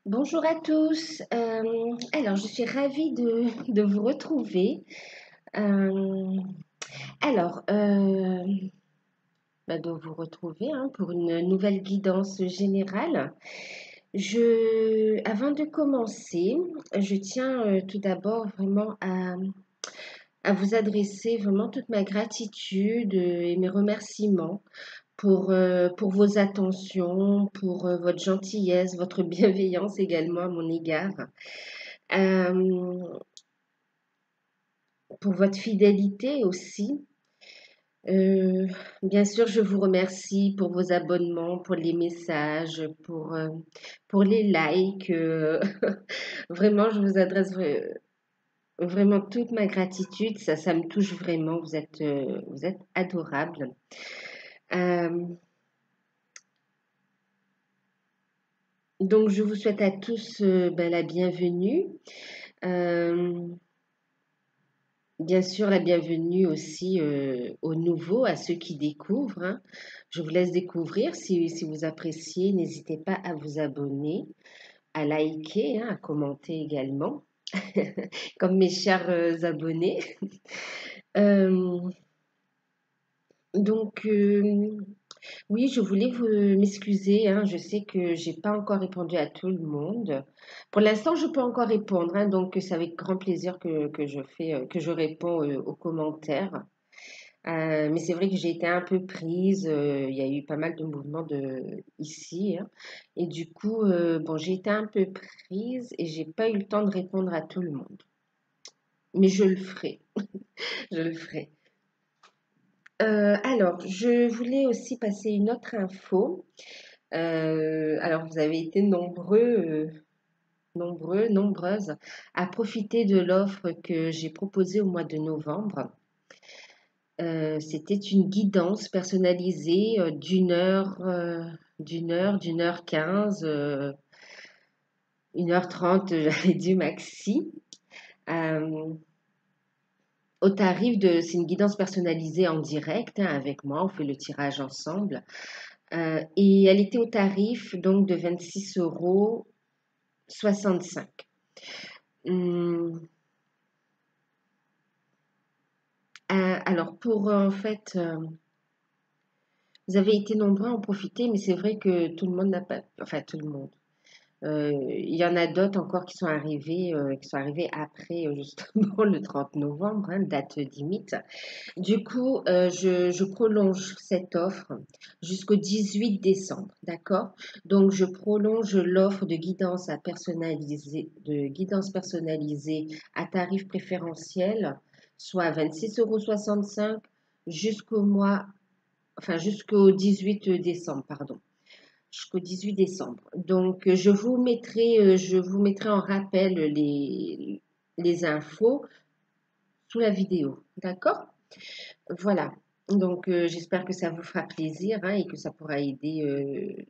Bonjour à tous. Alors, je suis ravie de vous retrouver. Euh, alors, de vous retrouver pour une nouvelle guidance générale. Avant de commencer, je tiens tout d'abord vraiment à vous adresser vraiment toute ma gratitude et mes remerciements pour vos attentions, pour votre gentillesse, votre bienveillance également à mon égard. Euh, pour votre fidélité aussi. Euh, Bien sûr, je vous remercie pour vos abonnements, pour les messages, pour les likes. Vraiment, je vous adresse vraiment toute ma gratitude. Ça me touche vraiment. Vous êtes adorables. Euh, donc, je vous souhaite à tous la bienvenue. Euh, Bien sûr, la bienvenue aussi aux nouveaux, à ceux qui découvrent, hein. Je vous laisse découvrir. Si vous appréciez, n'hésitez pas à vous abonner, à liker, hein, à commenter également, comme mes chers abonnés. Euh, donc, oui, je voulais m'excuser, hein. Je sais que j'ai pas encore répondu à tout le monde. Pour l'instant, je peux encore répondre, hein, donc c'est avec grand plaisir que je réponds aux commentaires. Mais c'est vrai que j'ai été un peu prise, il y a eu pas mal de mouvements ici, hein, et du coup, bon, j'ai été un peu prise et j'ai pas eu le temps de répondre à tout le monde. Mais je le ferai, je le ferai. Alors, je voulais aussi passer une autre info. Alors, vous avez été nombreuses à profiter de l'offre que j'ai proposée au mois de novembre. C'était une guidance personnalisée d'une heure 15, 1h30, j'avais dit maxi. Euh, c'est une guidance personnalisée en direct, hein, avec moi, on fait le tirage ensemble. Et elle était au tarif donc de 26,65 €. Hum, alors en fait, vous avez été nombreux à en profiter, mais c'est vrai que tout le monde n'a pas, enfin tout le monde. Il y en a d'autres encore qui sont arrivés après justement le 30 novembre, hein, date limite. Du coup, je prolonge cette offre jusqu'au 18 décembre, d'accord? Donc, je prolonge l'offre de guidance personnalisée à tarif préférentiel, soit 26,65 € jusqu'au jusqu'au 18 décembre, pardon, jusqu'au 18 décembre. Donc, je vous mettrai en rappel les infos sous la vidéo. D'accord? Voilà. Donc, j'espère que ça vous fera plaisir, hein, et que ça pourra aider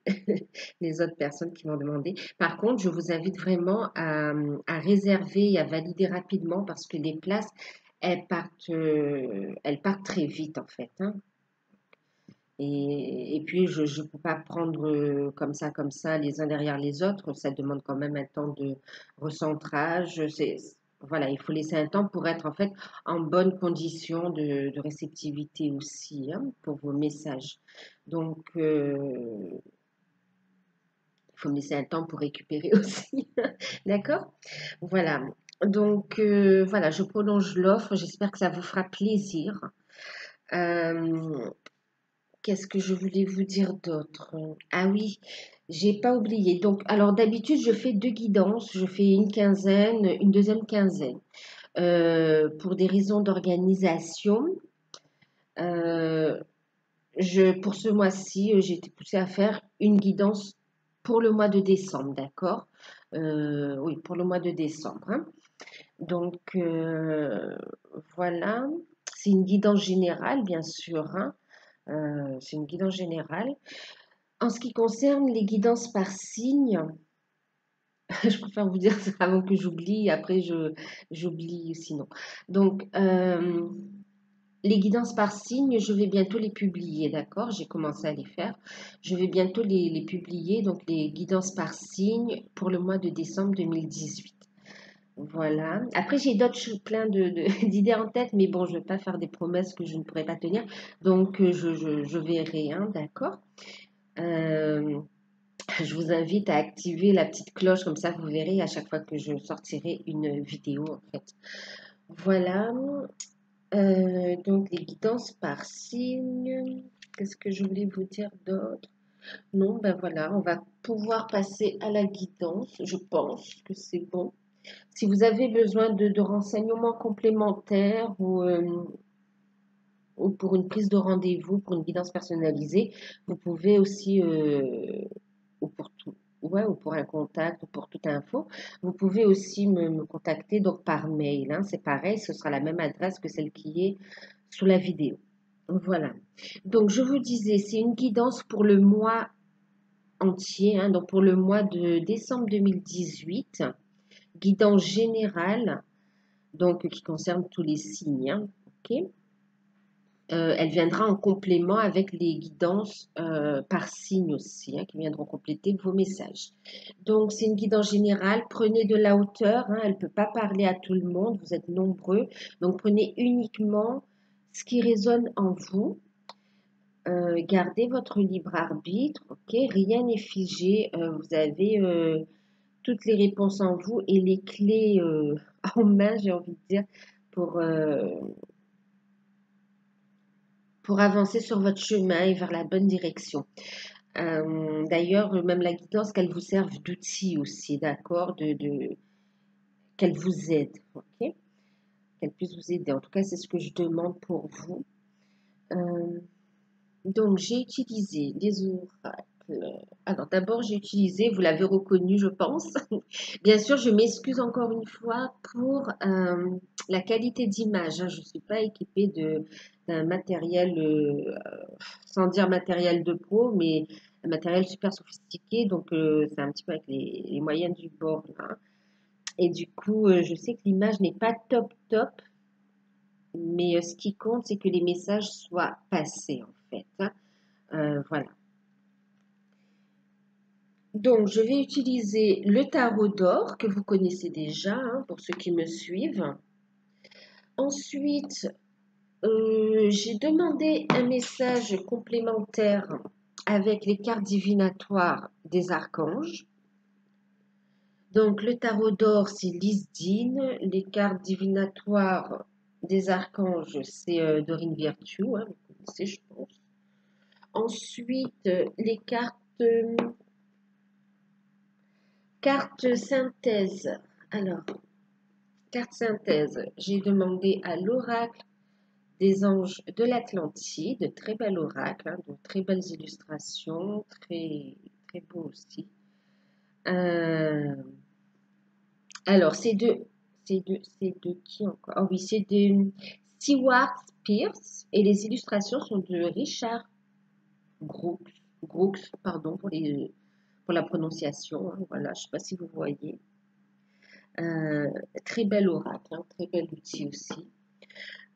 les autres personnes qui m'ont demandé. Par contre, je vous invite vraiment à réserver et à valider rapidement parce que les places, elles partent très vite en fait, hein. Et puis, je ne peux pas prendre comme ça, les uns derrière les autres. Ça demande quand même un temps de recentrage. Voilà, il faut laisser un temps pour être en fait en bonne condition de réceptivité aussi, hein, pour vos messages. Donc, il faut me laisser un temps pour récupérer aussi. D'accord? Voilà. Donc, voilà, je prolonge l'offre. J'espère que ça vous fera plaisir. Euh, Qu'est-ce que je voulais vous dire d'autre? Ah oui, j'ai pas oublié. Donc, alors d'habitude, je fais deux guidances. Je fais une quinzaine, une deuxième quinzaine. Pour des raisons d'organisation, euh, pour ce mois-ci, j'ai été poussée à faire une guidance pour le mois de décembre, d'accord? Oui, pour le mois de décembre, hein. Donc, voilà. C'est une guidance générale, bien sûr, hein. C'est une guidance générale. En ce qui concerne les guidances par signe, je préfère vous dire ça avant que j'oublie, après j'oublie sinon. Donc, Les guidances par signe, je vais bientôt les publier, d'accord? J'ai commencé à les faire. Je vais bientôt les publier, donc les guidances par signe pour le mois de décembre 2018. Voilà. Après, j'ai plein d'idées en tête, mais bon, je ne vais pas faire des promesses que je ne pourrai pas tenir. Donc, je verrai, hein, d'accord? Euh, je vous invite à activer la petite cloche, comme ça, vous verrez à chaque fois que je sortirai une vidéo, en fait. Voilà. Donc, les guidances par signe. Qu'est-ce que je voulais vous dire d'autre? Non, ben voilà, on va pouvoir passer à la guidance. Je pense que c'est bon. Si vous avez besoin de renseignements complémentaires ou pour une prise de rendez-vous, pour une guidance personnalisée, vous pouvez aussi, ou pour tout, ouais, ou pour un contact, ou pour toute info, vous pouvez aussi me contacter donc par mail, hein. C'est pareil, ce sera la même adresse que celle qui est sous la vidéo. Voilà. Donc, je vous disais, c'est une guidance pour le mois entier, hein, donc pour le mois de décembre 2018, guidance générale, donc qui concerne tous les signes, hein, ok. Elle viendra en complément avec les guidances par signe aussi, hein, qui viendront compléter vos messages. Donc, c'est une guidance générale. Prenez de la hauteur, hein, elle ne peut pas parler à tout le monde, vous êtes nombreux. Donc, prenez uniquement ce qui résonne en vous. Gardez votre libre arbitre, ok? Rien n'est figé. Vous avez toutes les réponses en vous et les clés en main, j'ai envie de dire, pour, euh, pour avancer sur votre chemin et vers la bonne direction. D'ailleurs, même la guidance, qu'elle vous serve d'outil aussi, d'accord, qu'elle vous aide, ok, qu'elle puisse vous aider. En tout cas, c'est ce que je demande pour vous. Euh, donc, j'ai utilisé les oracles. Alors, d'abord, j'ai utilisé, vous l'avez reconnu, je pense. Bien sûr, je m'excuse encore une fois pour la qualité d'image, hein. Je ne suis pas équipée d'un matériel, sans dire matériel de pro, mais un matériel super sophistiqué. Donc, c'est un petit peu avec les moyens du bord, là. Et du coup, je sais que l'image n'est pas top top, mais ce qui compte, c'est que les messages soient passés, en fait, hein. Voilà. Donc, je vais utiliser le tarot d'or que vous connaissez déjà, hein, pour ceux qui me suivent. Ensuite, j'ai demandé un message complémentaire avec les cartes divinatoires des archanges. Donc, le tarot d'or, c'est l'Isdine. Les cartes divinatoires des archanges, c'est Dorine Virtue, hein, vous connaissez, je pense. Ensuite, les cartes synthèse. Alors, carte synthèse, j'ai demandé à l'oracle des anges de l'Atlantide, très bel oracle, hein, de très belles illustrations, très, très beau aussi. Euh, alors, c'est de qui encore? Ah oui, c'est de Stewart Pierce et les illustrations sont de Richard Brooks, Brooks, pardon pour la prononciation, hein, voilà, je ne sais pas si vous voyez. Euh, Très bel oracle, hein, très bel outil aussi.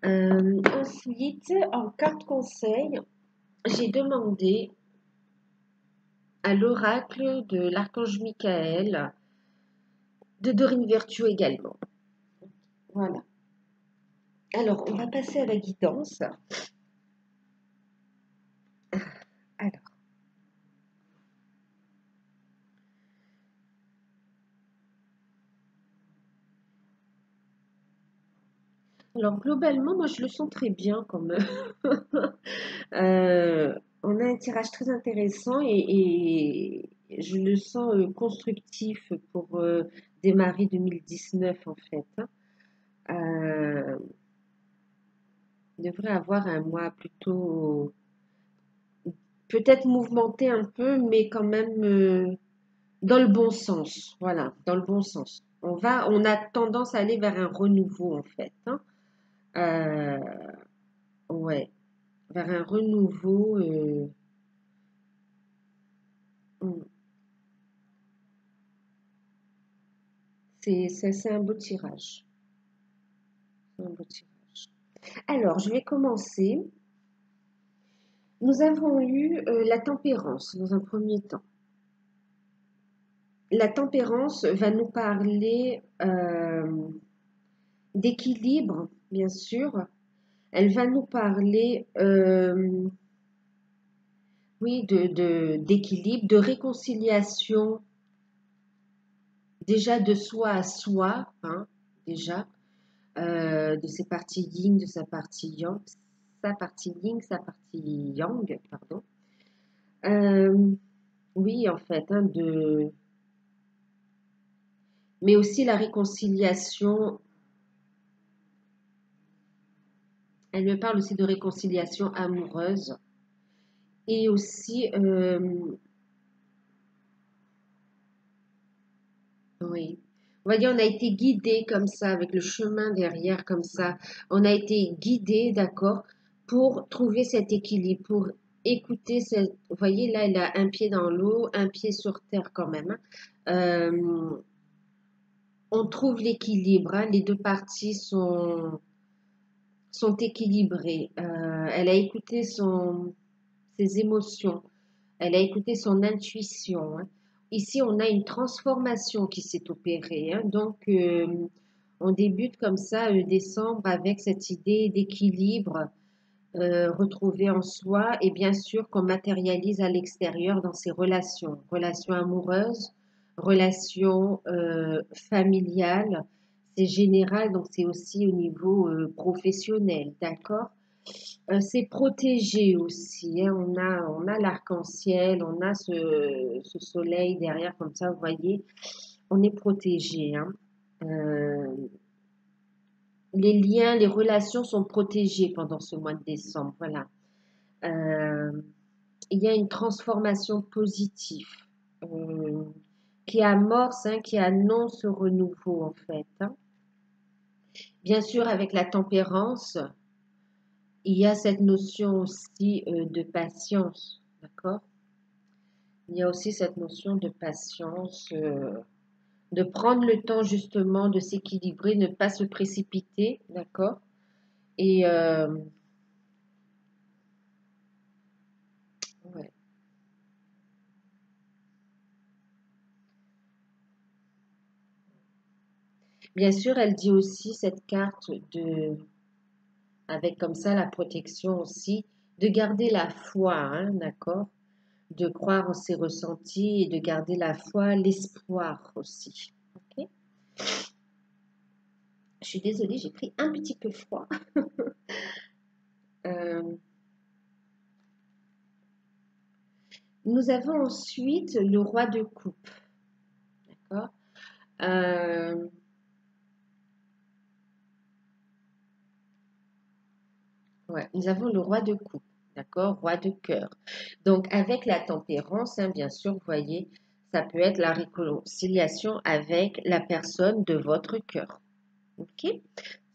Ensuite, en carte conseil, j'ai demandé à l'oracle de l'archange Michael, de Dorine Virtue également. Voilà. Alors, on va passer à la guidance. Alors, globalement, moi, je le sens très bien quand même. On a un tirage très intéressant et je le sens constructif pour démarrer 2019 en fait, hein. Euh, il devrait avoir un mois plutôt peut-être mouvementé un peu, mais quand même dans le bon sens. Voilà, dans le bon sens. On a tendance à aller vers un renouveau en fait, hein. Euh, ouais, vers un renouveau. Mm, c'est un beau tirage. C'est un beau tirage. Alors, je vais commencer. Nous avons eu la tempérance dans un premier temps. La tempérance va nous parler d'équilibre, bien sûr. Elle va nous parler, oui, d'équilibre, de réconciliation, déjà de soi à soi, hein, déjà, de ses parties yin, de sa partie yang, pardon. Oui, en fait, hein, mais aussi la réconciliation. Elle me parle aussi de réconciliation amoureuse et aussi, oui. Vous voyez, on a été guidé comme ça, avec le chemin derrière comme ça. On a été guidé, d'accord, pour trouver cet équilibre, pour écouter cette. Vous voyez, là, elle a un pied dans l'eau, un pied sur terre quand même, hein. On trouve l'équilibre, hein. Les deux parties sont équilibrées. Elle a écouté ses émotions. Elle a écouté son intuition, hein. Ici, on a une transformation qui s'est opérée, hein. Donc, on débute comme ça, décembre, avec cette idée d'équilibre retrouvée en soi et bien sûr qu'on matérialise à l'extérieur dans ses relations, relations amoureuses, relations familiales. C'est général, donc c'est aussi au niveau professionnel, d'accord? C'est protégé aussi, hein. On a l'arc-en-ciel, on a ce soleil derrière, comme ça, vous voyez, on est protégé, hein. Euh, les liens, les relations sont protégées pendant ce mois de décembre, voilà. Euh, il y a une transformation positive euh, qui amorce, hein, qui annonce ce renouveau, en fait, hein. Bien sûr, avec la tempérance, il y a cette notion aussi de patience, d'accord? Il y a aussi cette notion de patience, de prendre le temps justement de s'équilibrer, ne pas se précipiter, d'accord? Et ouais. Bien sûr, elle dit aussi cette carte avec comme ça la protection aussi, de garder la foi, hein, d'accord? De croire en ses ressentis et de garder la foi, l'espoir aussi. Ok. Je suis désolée, j'ai pris un petit peu froid. Euh, nous avons ensuite le roi de coupe, d'accord? Euh, ouais, nous avons le roi de coupe, d'accord? Roi de cœur. Donc, avec la tempérance, hein, bien sûr, vous voyez, ça peut être la réconciliation avec la personne de votre cœur. Ok?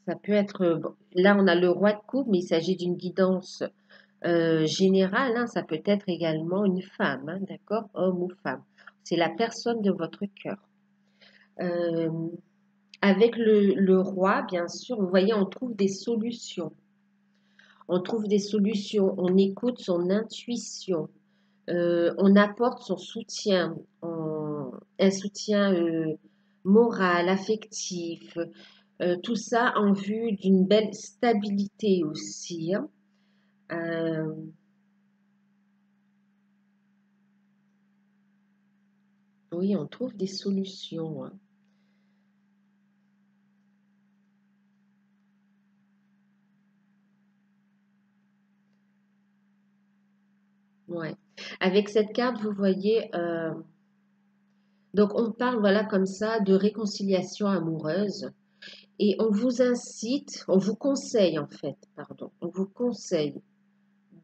Ça peut être, bon, là, on a le roi de coupe, mais il s'agit d'une guidance générale, hein. Ça peut être également une femme, hein, d'accord? Homme ou femme. C'est la personne de votre cœur. Euh, avec le roi, bien sûr, vous voyez, on trouve des solutions. On trouve des solutions, on écoute son intuition, on apporte son soutien, un soutien moral, affectif, tout ça en vue d'une belle stabilité aussi, hein. Euh, oui, on trouve des solutions, hein. Ouais. Avec cette carte, vous voyez, donc on parle, voilà, comme ça, de réconciliation amoureuse. Et on vous incite, on vous conseille en fait, pardon, on vous conseille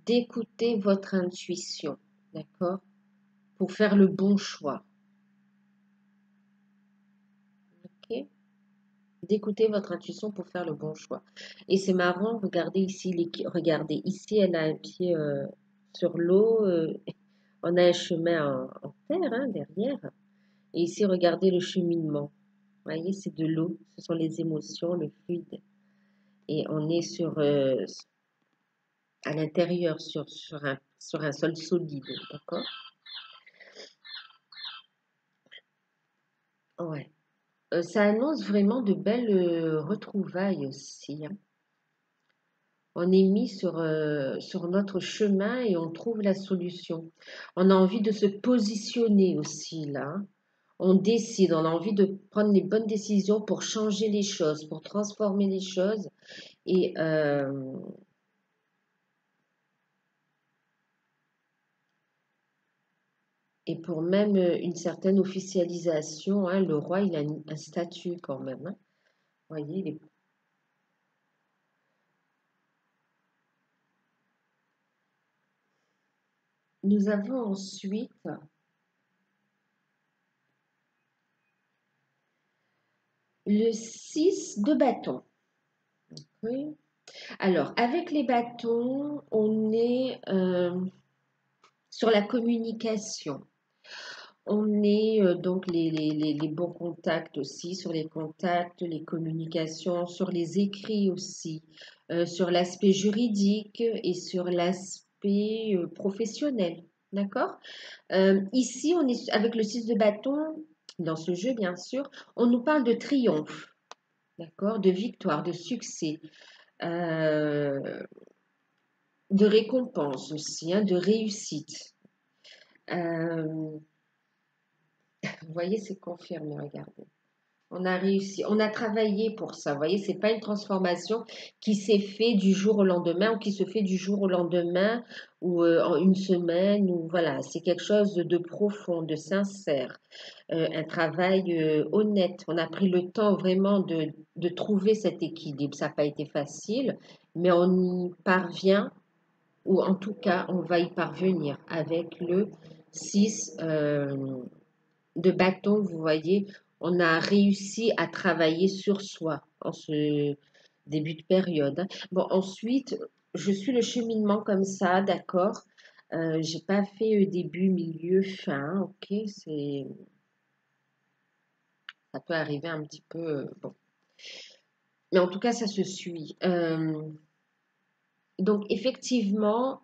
d'écouter votre intuition, d'accord? Pour faire le bon choix, ok? D'écouter votre intuition pour faire le bon choix. Et c'est marrant, regardez ici, regardez, ici elle a un pied sur l'eau, on a un chemin en terre, hein, derrière. Et ici, regardez le cheminement. Vous voyez, c'est de l'eau, ce sont les émotions, le fluide. et on est à l'intérieur sur un sol solide, d'accord? Ouais. Ça annonce vraiment de belles retrouvailles aussi, hein. On est mis sur notre chemin et on trouve la solution. On a envie de se positionner aussi là, hein. On décide, on a envie de prendre les bonnes décisions pour changer les choses, pour transformer les choses et, et pour même une certaine officialisation, hein. Le roi, il a un statut quand même, hein. Vous voyez, nous avons ensuite le 6 de bâton. Oui. Alors, avec les bâtons, on est sur la communication. On est donc les bons contacts aussi, sur les contacts, les communications, sur les écrits aussi, sur l'aspect juridique et sur l'aspect professionnel. D'accord? Ici, on est avec le 6 de bâton, dans ce jeu bien sûr, on nous parle de triomphe, d'accord? De victoire, de succès, euh, de récompense aussi, hein, de réussite. Euh, vous voyez, c'est confirmé, regardez. On a réussi, on a travaillé pour ça. Vous voyez, c'est pas une transformation qui s'est fait du jour au lendemain ou qui se fait du jour au lendemain ou en une semaine ou voilà, c'est quelque chose de profond, de sincère, un travail honnête. On a pris le temps vraiment de trouver cet équilibre. Ça n'a pas été facile, mais on y parvient ou en tout cas, on va y parvenir avec le 6 de bâton, vous voyez, on a réussi à travailler sur soi en ce début de période, hein. Bon, ensuite, je suis le cheminement comme ça, d'accord. J'ai pas fait début, milieu, fin, ok, ça peut arriver un petit peu, bon. Mais en tout cas, ça se suit. Donc, effectivement,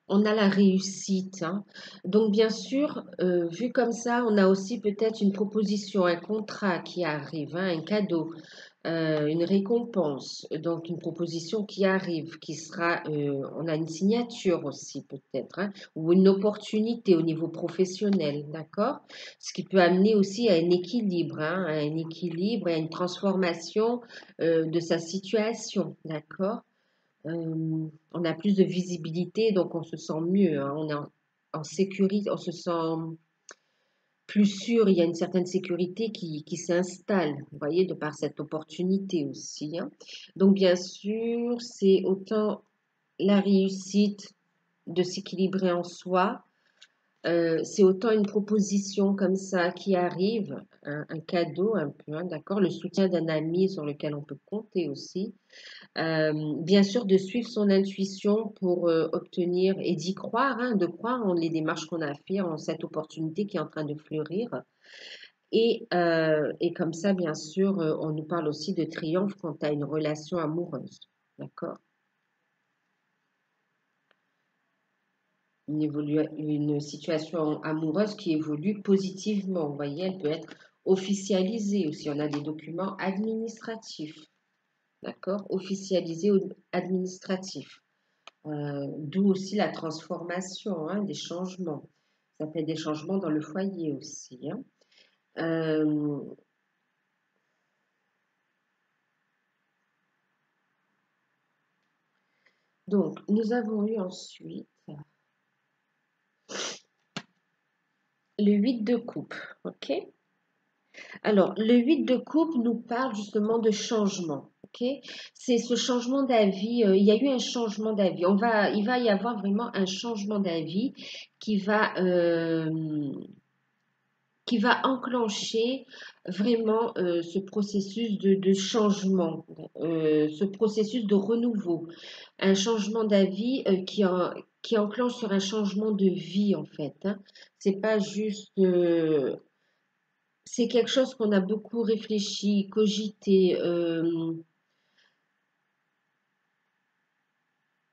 on a la réussite, hein. Donc, bien sûr, vu comme ça, on a aussi peut-être une proposition, un contrat qui arrive, hein, un cadeau, une récompense. Donc, une proposition qui arrive, qui sera, on a une signature aussi peut-être, hein, ou une opportunité au niveau professionnel, d'accord? Ce qui peut amener aussi à un équilibre, hein, à un équilibre et à une transformation de sa situation, d'accord? On a plus de visibilité, donc on se sent mieux, hein. On est en sécurité, on se sent plus sûr. Il y a une certaine sécurité qui s'installe, vous voyez, de par cette opportunité aussi, hein. Donc, bien sûr, c'est autant la réussite de s'équilibrer en soi, c'est autant une proposition comme ça qui arrive, un cadeau un peu, hein, d'accord, le soutien d'un ami sur lequel on peut compter aussi. Bien sûr, de suivre son intuition pour obtenir et d'y croire, hein, de croire en les démarches qu'on a fait, en cette opportunité qui est en train de fleurir. Et comme ça, bien sûr, on nous parle aussi de triomphe quant à une relation amoureuse. D'accord? Une situation amoureuse qui évolue positivement. Vous voyez, elle peut être officialisée aussi. On a des documents administratifs. D'accord? Officialisés ou administratifs. D'où aussi la transformation, hein, des changements. Ça fait des changements dans le foyer aussi, hein. Euh, donc, nous avons eu ensuite le 8 de coupe. OK? Alors, le 8 de coupe nous parle justement de changement. OK? C'est ce changement d'avis. Il y a eu un changement d'avis. Il va y avoir vraiment un changement d'avis qui va, qui va enclencher vraiment ce processus de changement, ce processus de renouveau, un changement d'avis qui enclenche sur un changement de vie en fait, hein. C'est pas juste, c'est quelque chose qu'on a beaucoup réfléchi, cogité,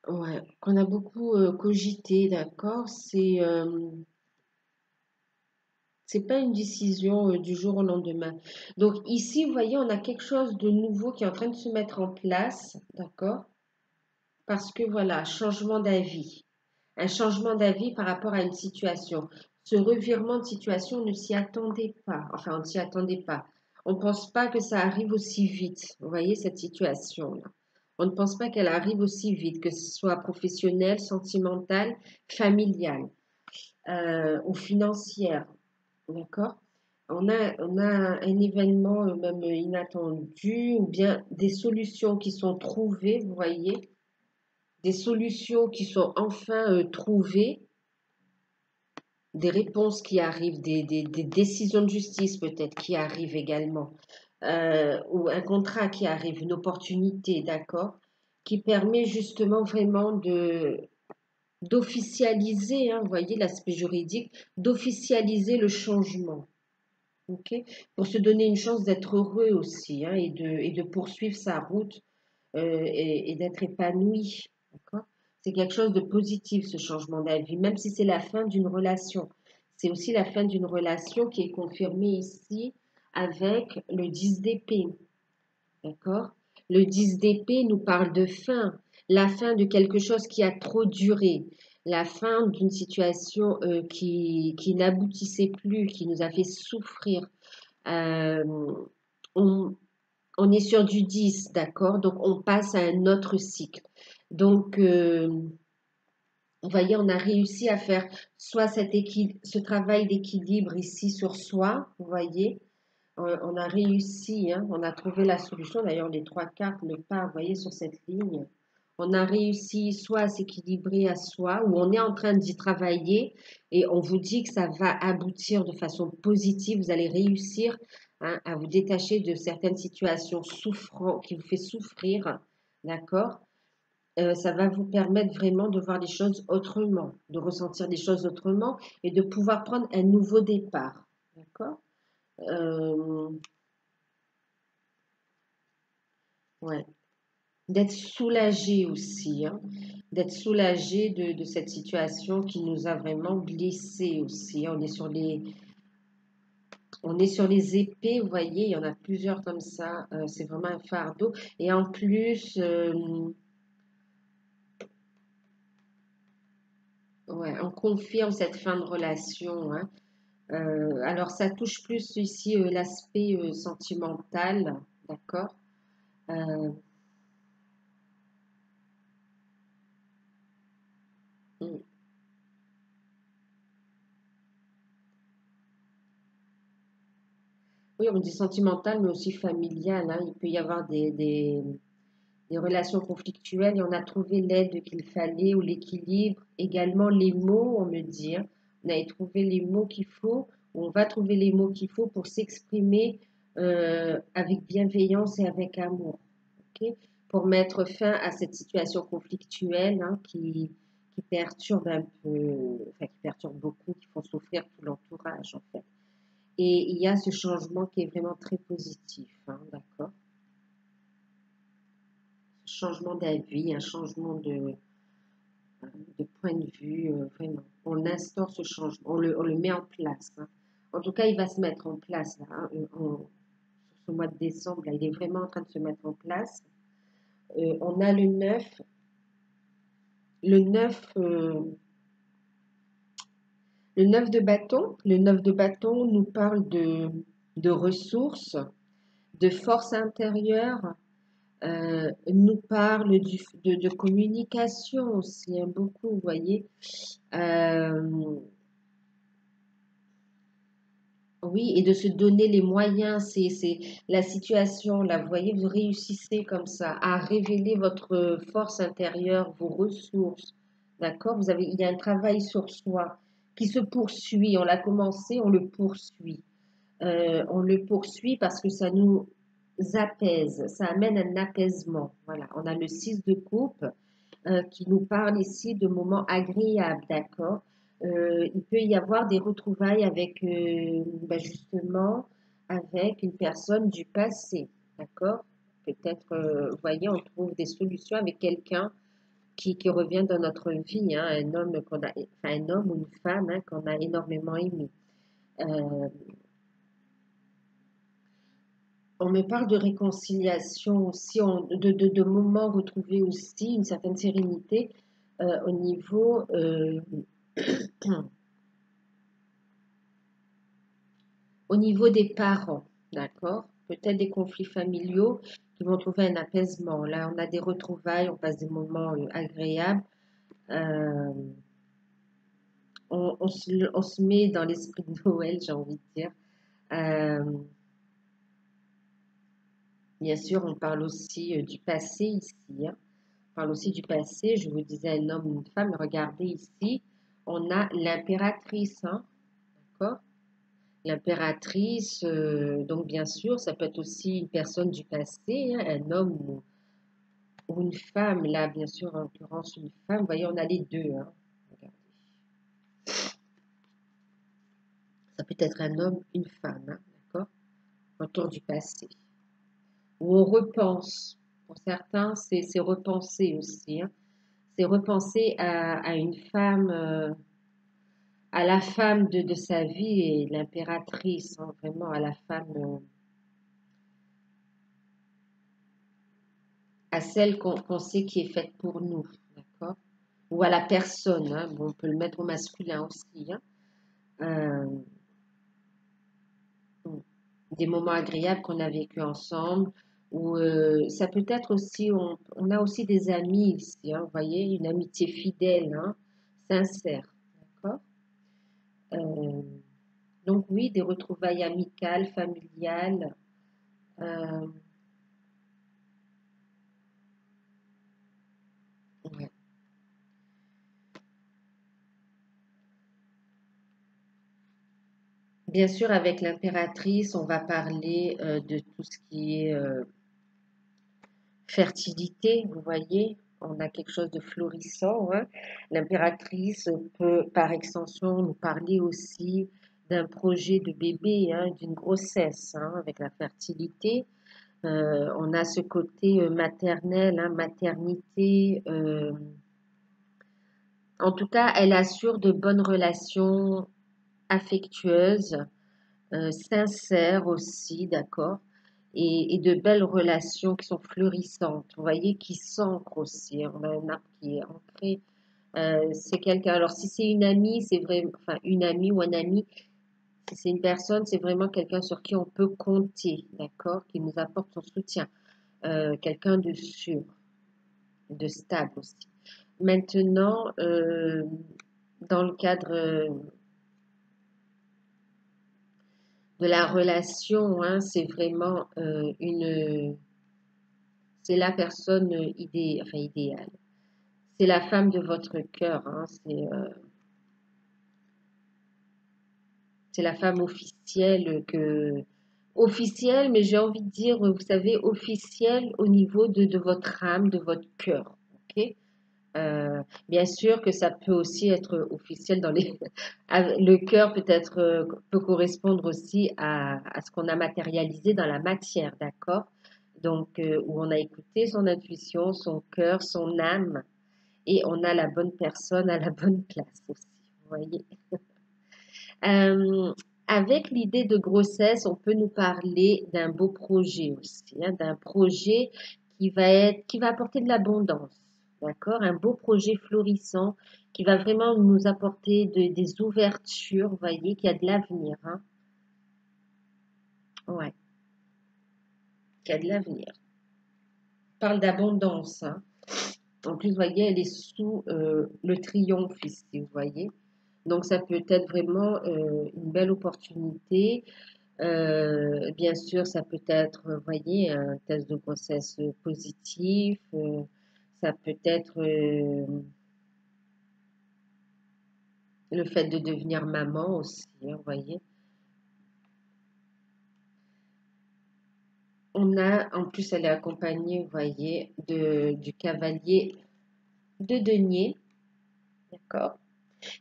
Ouais, qu'on a beaucoup cogité, d'accord? C'est pas une décision du jour au lendemain. Donc ici, vous voyez, on a quelque chose de nouveau qui est en train de se mettre en place, d'accord? Parce que voilà, changement d'avis. Un changement d'avis par rapport à une situation. Ce revirement de situation, on ne s'y attendait pas. Enfin, on ne s'y attendait pas. On ne pense pas que ça arrive aussi vite. Vous voyez cette situation-là. On ne pense pas qu'elle arrive aussi vite, que ce soit professionnelle, sentimentale, familiale ou financière. D'accord? On a un événement même inattendu ou bien des solutions qui sont trouvées, vous voyez, des solutions qui sont enfin trouvées, des réponses qui arrivent, des décisions de justice peut-être qui arrivent également, ou un contrat qui arrive, une opportunité, d'accord, qui permet justement vraiment d'officialiser, hein, vous voyez l'aspect juridique, d'officialiser le changement. Ok, pour se donner une chance d'être heureux aussi, hein, et de poursuivre sa route et d'être épanoui. D'accord? C'est quelque chose de positif, ce changement d'avis, même si c'est la fin d'une relation. C'est aussi la fin d'une relation qui est confirmée ici avec le 10 d'épée. D'accord? Le 10 d'épée nous parle de fin, la fin de quelque chose qui a trop duré, la fin d'une situation qui n'aboutissait plus, qui nous a fait souffrir. Euh, on, on est sur du 10, d'accord? Donc, on passe à un autre cycle. Donc, vous voyez, on a réussi à faire soit ce travail d'équilibre ici sur soi, vous voyez, on a réussi, hein, on a trouvé la solution. D'ailleurs, les trois cartes le parlent, vous voyez, sur cette ligne. On a réussi soit à s'équilibrer à soi, ou on est en train d'y travailler, et on vous dit que ça va aboutir de façon positive. Vous allez réussir, hein, à vous détacher de certaines situations souffrantes qui vous fait souffrir, d'accord? Ça va vous permettre vraiment de voir les choses autrement, de ressentir les choses autrement et de pouvoir prendre un nouveau départ, d'accord? Euh, ouais. D'être soulagé aussi, hein, d'être soulagé de cette situation qui nous a vraiment blessés aussi, hein. On est sur les épées, vous voyez, il y en a plusieurs comme ça. C'est vraiment un fardeau. Et en plus, ouais, on confirme cette fin de relation, hein. Alors, ça touche plus ici l'aspect sentimental, d'accord? Euh, mm. Oui, on dit sentimental, mais aussi familial, hein. Il peut y avoir des relations conflictuelles et on a trouvé l'aide qu'il fallait ou l'équilibre. Également les mots, on me dit, hein. On avait trouvé les mots qu'il faut, ou on va trouver les mots qu'il faut pour s'exprimer avec bienveillance et avec amour. Ok, pour mettre fin à cette situation conflictuelle, hein, qui perturbe un peu, enfin qui perturbe beaucoup, qui font souffrir tout l'entourage en fait. Et il y a ce changement qui est vraiment très positif, hein, d'accord? Changement d'avis, un changement de point de vue, vraiment. On instaure ce changement, on le met en place, hein. En tout cas, il va se mettre en place là, hein, sur ce mois de décembre, là, il est vraiment en train de se mettre en place. On a le 9. Le 9, le 9 de bâton. Le 9 de bâton nous parle de ressources, de force intérieure, nous parle de communication aussi, hein, beaucoup, vous voyez. Euh, oui, et de se donner les moyens, c'est la situation, là, vous voyez, vous réussissez comme ça à révéler votre force intérieure, vos ressources, d'accord? Il y a un travail sur soi qui se poursuit, on l'a commencé, on le poursuit. On le poursuit parce que ça nous apaise, ça amène un apaisement. Voilà, on a le 6 de coupe qui nous parle ici de moments agréables, d'accord? Il peut y avoir des retrouvailles avec, justement, avec une personne du passé, d'accord? Peut-être, vous voyez, on trouve des solutions avec quelqu'un qui revient dans notre vie, hein, un homme enfin, un homme ou une femme, hein, qu'on a énormément aimé. Euh, on me parle de réconciliation aussi, de moments retrouvés aussi, une certaine sérénité au niveau, au niveau des parents, d'accord? Peut-être des conflits familiaux qui vont trouver un apaisement. Là, on a des retrouvailles, on passe des moments agréables. Euh, on se met dans l'esprit de Noël, j'ai envie de dire. Euh, Bien sûr, on parle aussi du passé ici, hein. On parle aussi du passé. Je vous disais un homme, une femme. Regardez ici, on a l'impératrice, hein, d'accord? L'impératrice, donc bien sûr, ça peut être aussi une personne du passé, hein, un homme ou une femme. Là, bien sûr, en l'occurrence, une femme. Vous voyez, on a les deux, hein. Regardez. Ça peut être un homme, une femme, hein, d'accord? Retour du passé. Ou on repense. Pour certains, c'est repenser aussi, hein. C'est repenser à une femme, à la femme de sa vie et l'impératrice, hein, vraiment à la femme, à celle qu'on sait qui est faite pour nous, d'accord? Ou à la personne, hein. Bon, on peut le mettre au masculin aussi, hein. Euh, des moments agréables qu'on a vécu ensemble, ou ça peut être aussi, on a aussi des amis ici, hein, vous voyez, une amitié fidèle, hein, sincère, d'accord? Euh, donc oui, des retrouvailles amicales, familiales. euh, ouais. Bien sûr, avec l'impératrice, on va parler de tout ce qui est fertilité, vous voyez, on a quelque chose de florissant, hein. L'impératrice peut, par extension, nous parler aussi d'un projet de bébé, hein, d'une grossesse, hein, avec la fertilité. On a ce côté maternel, hein, maternité. En tout cas, elle assure de bonnes relations affectueuses, sincères aussi, d'accord, et de belles relations qui sont florissantes, vous voyez, qui s'ancrent aussi. On a un arbre qui est ancré. C'est quelqu'un, alors si c'est une amie, c'est vrai, enfin une amie ou un ami, si c'est une personne, c'est vraiment quelqu'un sur qui on peut compter, d'accord, qui nous apporte son soutien. Quelqu'un de sûr, de stable aussi. Maintenant, dans le cadre de la relation, hein, c'est vraiment c'est la personne enfin, idéale. C'est la femme de votre cœur, hein, c'est la femme officielle officielle, mais j'ai envie de dire, vous savez, officielle au niveau de votre âme, de votre cœur, ok? Bien sûr que ça peut aussi être officiel dans les. Le cœur peut-être peut correspondre aussi à ce qu'on a matérialisé dans la matière, d'accord? Donc, où on a écouté son intuition, son cœur, son âme, et on a la bonne personne à la bonne place aussi, vous voyez? Euh, Avec l'idée de grossesse, on peut nous parler d'un beau projet aussi, hein, d'un projet qui va apporter de l'abondance, d'accord? Un beau projet florissant qui va vraiment nous apporter des ouvertures, vous voyez, qui a de l'avenir, hein? Ouais, qui a de l'avenir. On parle d'abondance, hein. En plus, vous voyez, elle est sous le triomphe ici, vous voyez. Donc, ça peut être vraiment une belle opportunité. Bien sûr, ça peut être, vous voyez, un test de grossesse positif. Ça peut être le fait de devenir maman aussi, hein, vous voyez. On a, en plus, elle est accompagnée, vous voyez, du cavalier de denier, d'accord?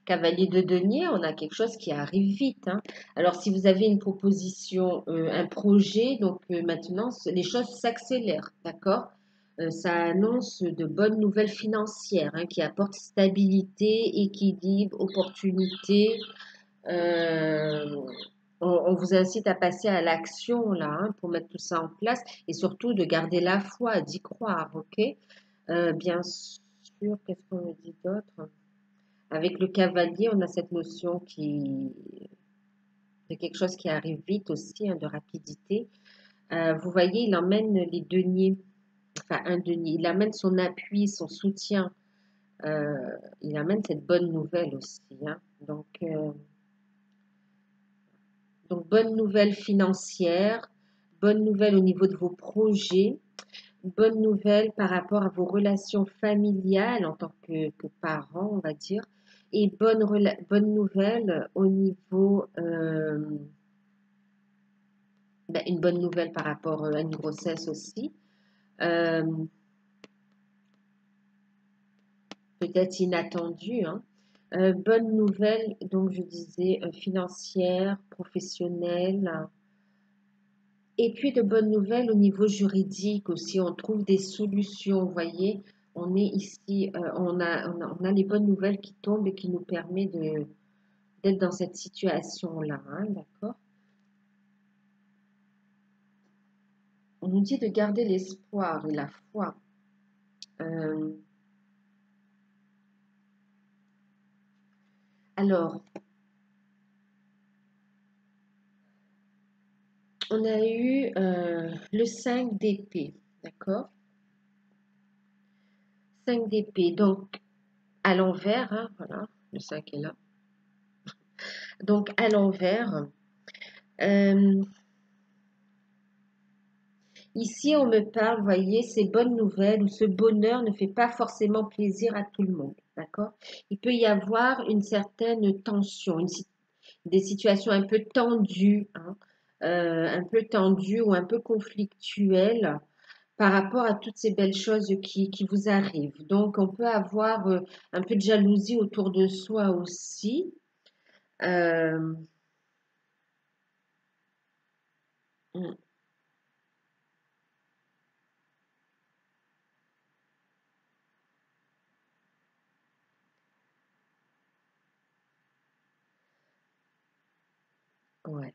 Cavalier de denier, on a quelque chose qui arrive vite, hein. Alors, si vous avez une proposition, un projet, donc maintenant, les choses s'accélèrent, d'accord? Ça annonce de bonnes nouvelles financières hein, qui apportent stabilité, équilibre, opportunité. Euh, on vous incite à passer à l'action là hein, pour mettre tout ça en place et surtout de garder la foi, d'y croire, ok? Bien sûr, qu'est-ce qu'on me dit d'autre? Avec le cavalier, on a cette notion de quelque chose qui arrive vite aussi, hein, de rapidité. Vous voyez, il emmène les deniers, enfin un denier, il amène son appui, son soutien, euh, il amène cette bonne nouvelle aussi. Hein. Donc, bonne nouvelle financière, bonne nouvelle au niveau de vos projets, bonne nouvelle par rapport à vos relations familiales en tant que parents, on va dire, et bonne nouvelle au niveau, une bonne nouvelle par rapport à une grossesse aussi. Euh, Peut-être inattendue, hein. Bonne nouvelle, donc je disais financière, professionnelle, et puis de bonnes nouvelles au niveau juridique aussi. On trouve des solutions, vous voyez. On est ici, on a les bonnes nouvelles qui tombent et qui nous permet d'être dans cette situation-là, hein, d'accord? On nous dit de garder l'espoir et la foi. Euh, alors, on a eu le 5 d'épée, d'accord? 5 d'épée, donc à l'envers, hein, voilà, le 5 est là. Donc à l'envers, euh, ici on me parle, vous voyez, ces bonnes nouvelles ou ce bonheur ne fait pas forcément plaisir à tout le monde, d'accord? Il peut y avoir une certaine tension, des situations un peu tendues, hein, un peu tendues ou un peu conflictuelles par rapport à toutes ces belles choses qui vous arrivent. Donc on peut avoir un peu de jalousie autour de soi aussi. Euh, mm, ouais.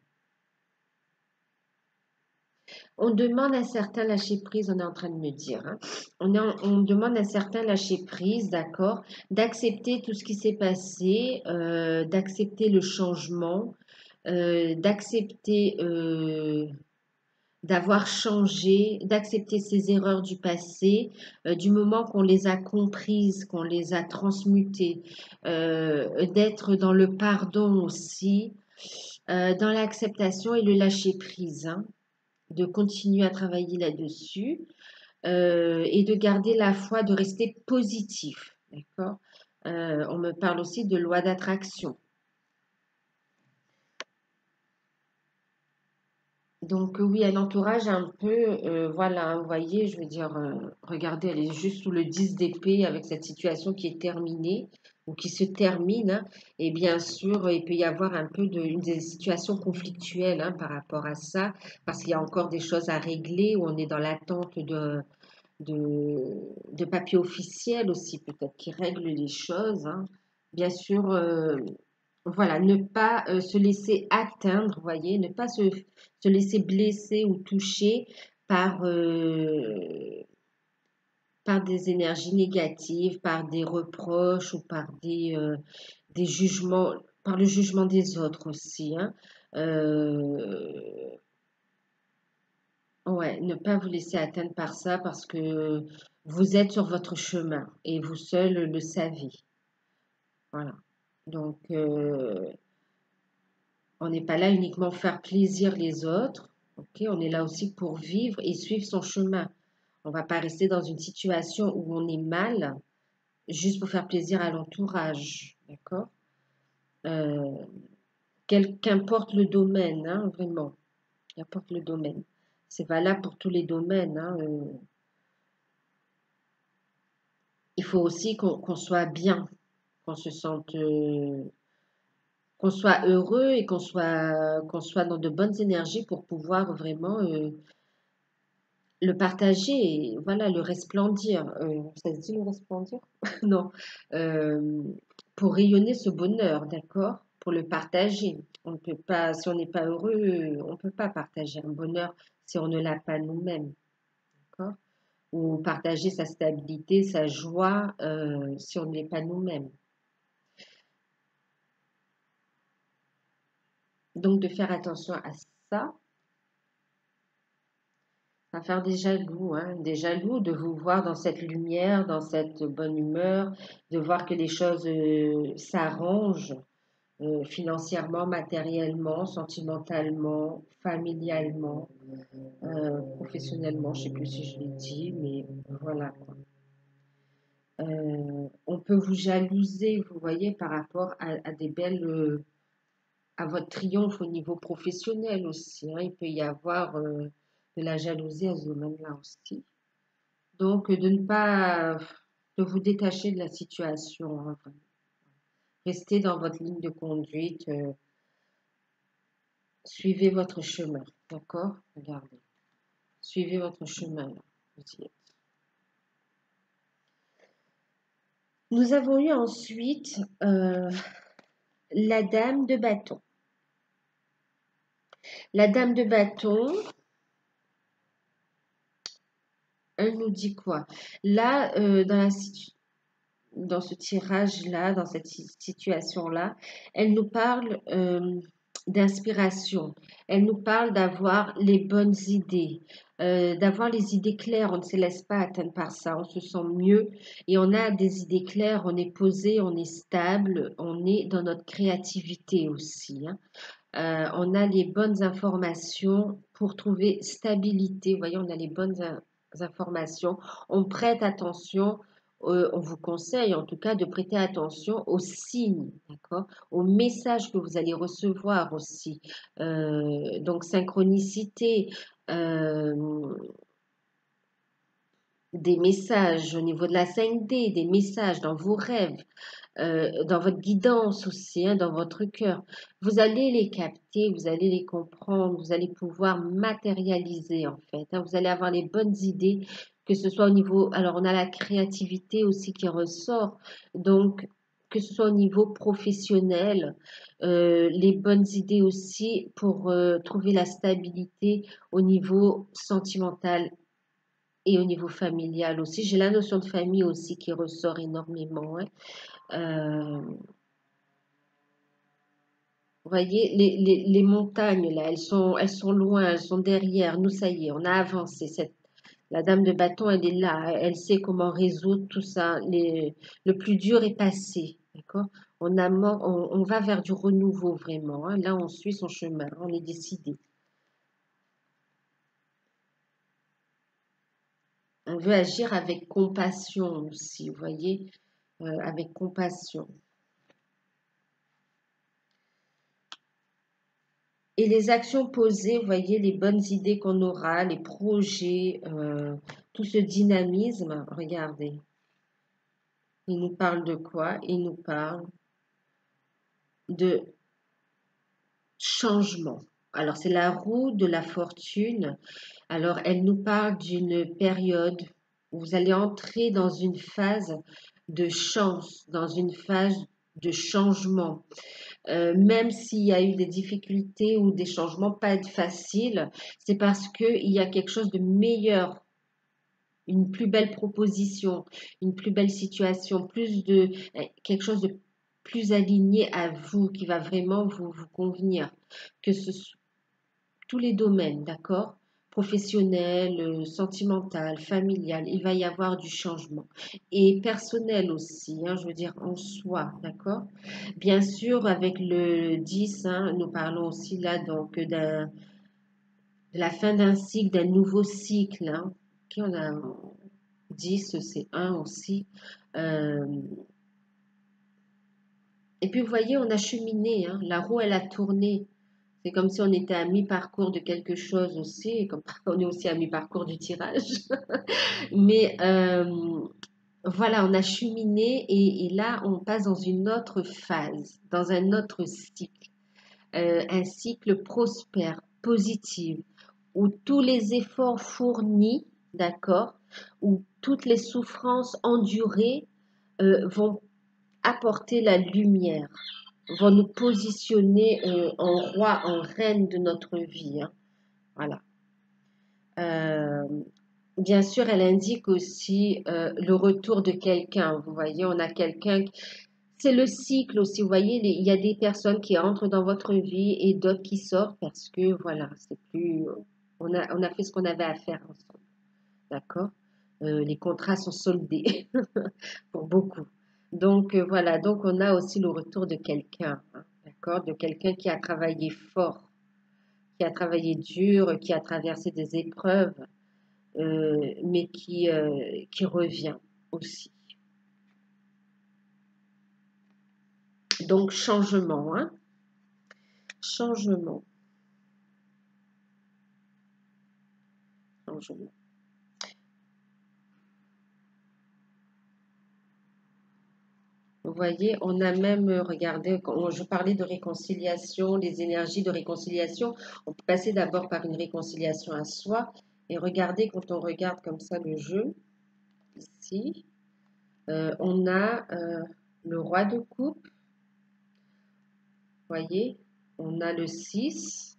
On demande un certain lâcher-prise, on est en train de me dire. Hein. On demande un certain lâcher-prise, d'accord, d'accepter tout ce qui s'est passé, d'accepter le changement, d'accepter d'avoir changé, d'accepter ses erreurs du passé, du moment qu'on les a comprises, qu'on les a transmutées, d'être dans le pardon aussi, dans l'acceptation et le lâcher-prise. Hein, de continuer à travailler là-dessus et de garder la foi, de rester positif. D'accord. On me parle aussi de loi d'attraction. Donc oui, un entourage un peu, voilà, hein, vous voyez, je veux dire, regardez, elle est juste sous le 10 d'épée avec cette situation qui est terminée ou qui se termine. Hein. Et bien sûr, il peut y avoir un peu des situations conflictuelles hein, par rapport à ça, parce qu'il y a encore des choses à régler ou on est dans l'attente de papiers officiels aussi, peut-être, qui règlent les choses. Hein. Bien sûr, voilà, ne pas se laisser atteindre, vous voyez, ne pas se laisser blesser ou toucher par, par des énergies négatives, par des reproches ou par des jugements, par le jugement des autres aussi. Hein. Euh, Ouais, ne pas vous laisser atteindre par ça parce que vous êtes sur votre chemin et vous seul le savez. Voilà. Donc, on n'est pas là uniquement pour faire plaisir les autres. Ok, on est là aussi pour vivre et suivre son chemin. On ne va pas rester dans une situation où on est mal juste pour faire plaisir à l'entourage. D'accord? Euh, Qu'importe le domaine, hein, vraiment. Qu'importe le domaine. C'est valable pour tous les domaines. Hein, il faut aussi qu'on soit bien, qu'on se sente, qu'on soit heureux et qu'on soit dans de bonnes énergies pour pouvoir vraiment Le partager, voilà, le resplendir. Ça se dit le resplendir? Non. Euh, pour rayonner ce bonheur, d'accord? Pour le partager. On ne peut pas, si on n'est pas heureux, on ne peut pas partager un bonheur si on ne l'a pas nous-mêmes, d'accord? Ou partager sa stabilité, sa joie, si on ne l'est pas nous-mêmes. Donc de faire attention à ça, à faire des jaloux, hein, des jaloux de vous voir dans cette lumière, dans cette bonne humeur, de voir que les choses s'arrangent financièrement, matériellement, sentimentalement, familialement, professionnellement, je ne sais plus si je l'ai dit, mais voilà, quoi. On peut vous jalouser, vous voyez, par rapport à des belles, à votre triomphe au niveau professionnel aussi, hein. Il peut y avoir de la jalousie à ce domaine-là aussi. Donc, de ne pas de vous détacher de la situation, hein, vraiment. Restez dans votre ligne de conduite, suivez votre chemin, d'accord? Regardez, suivez votre chemin, là. Vous y êtes. Nous avons eu ensuite la dame de bâton. La dame de bâton, elle nous dit quoi? Là, dans ce tirage-là, dans cette situation-là, elle nous parle d'inspiration. Elle nous parle d'avoir les bonnes idées, d'avoir les idées claires. On ne se laisse pas atteindre par ça. On se sent mieux et on a des idées claires. On est posé, on est stable, on est dans notre créativité aussi, hein. On a les bonnes informations pour trouver stabilité. Vous voyez, on a les bonnes informations. On prête attention, on vous conseille en tout cas de prêter attention aux signes, d'accord? Aux messages que vous allez recevoir aussi. Donc, synchronicité, euh, des messages au niveau de la 5D, des messages dans vos rêves, dans votre guidance aussi, hein, dans votre cœur. Vous allez les capter, vous allez les comprendre, vous allez pouvoir matérialiser en fait, hein. Vous allez avoir les bonnes idées, que ce soit au niveau... Alors on a la créativité aussi qui ressort, donc que ce soit au niveau professionnel, les bonnes idées aussi pour trouver la stabilité au niveau sentimental et au niveau familial aussi. J'ai la notion de famille aussi qui ressort énormément, hein. Vous voyez, les montagnes, là, elles sont loin, elles sont derrière. Nous, ça y est, on a avancé. La dame de bâton, elle est là. Elle sait comment résoudre tout ça. Le plus dur est passé. D'accord? On va vers du renouveau, vraiment, hein. Là, on suit son chemin. On est décidé. On veut agir avec compassion aussi, vous voyez, avec compassion. Et les actions posées, vous voyez, les bonnes idées qu'on aura, les projets, tout ce dynamisme, regardez, il nous parle de quoi? Il nous parle de changement. Alors, c'est la roue de la fortune. Alors, elle nous parle d'une période où vous allez entrer dans une phase de chance, dans une phase de changement. Même s'il y a eu des difficultés ou des changements pas faciles, c'est parce qu'il y a quelque chose de meilleur, une plus belle proposition, une plus belle situation, quelque chose de plus aligné à vous, qui va vraiment vous convenir, que ce soit tous les domaines, d'accord? Professionnel, sentimental, familial, il va y avoir du changement. Et personnel aussi, hein, je veux dire en soi, d'accord? Bien sûr, avec le 10, hein, nous parlons aussi là donc de la fin d'un cycle, d'un nouveau cycle, hein. Ok, on a 10, c'est un aussi. Euh, et puis vous voyez, on a cheminé, hein, la roue, elle a tourné. C'est comme si on était à mi-parcours de quelque chose aussi, comme on est aussi à mi-parcours du tirage. Mais voilà, on a cheminé et là, on passe dans une autre phase, dans un autre cycle, un cycle prospère, positif, où tous les efforts fournis, d'accord, où toutes les souffrances endurées vont apporter la lumière, vont nous positionner en roi, en reine de notre vie, hein. Voilà. Euh, Bien sûr, elle indique aussi le retour de quelqu'un. Vous voyez, on a quelqu'un. C'est le cycle aussi. Vous voyez, il y a des personnes qui entrent dans votre vie et d'autres qui sortent parce que voilà, c'est plus. On a fait ce qu'on avait à faire ensemble. D'accord? Les contrats sont soldés pour beaucoup. Donc voilà, donc on a aussi le retour de quelqu'un, hein, d'accord? De quelqu'un qui a travaillé fort, qui a travaillé dur, qui a traversé des épreuves mais qui revient aussi. Donc, changement, hein? Changement, changement. Vous voyez, on a même regardé, quand je parlais de réconciliation, les énergies de réconciliation, on peut passer d'abord par une réconciliation à soi et regarder, quand on regarde comme ça le jeu, ici, on a le roi de coupe, vous voyez, on a le 6.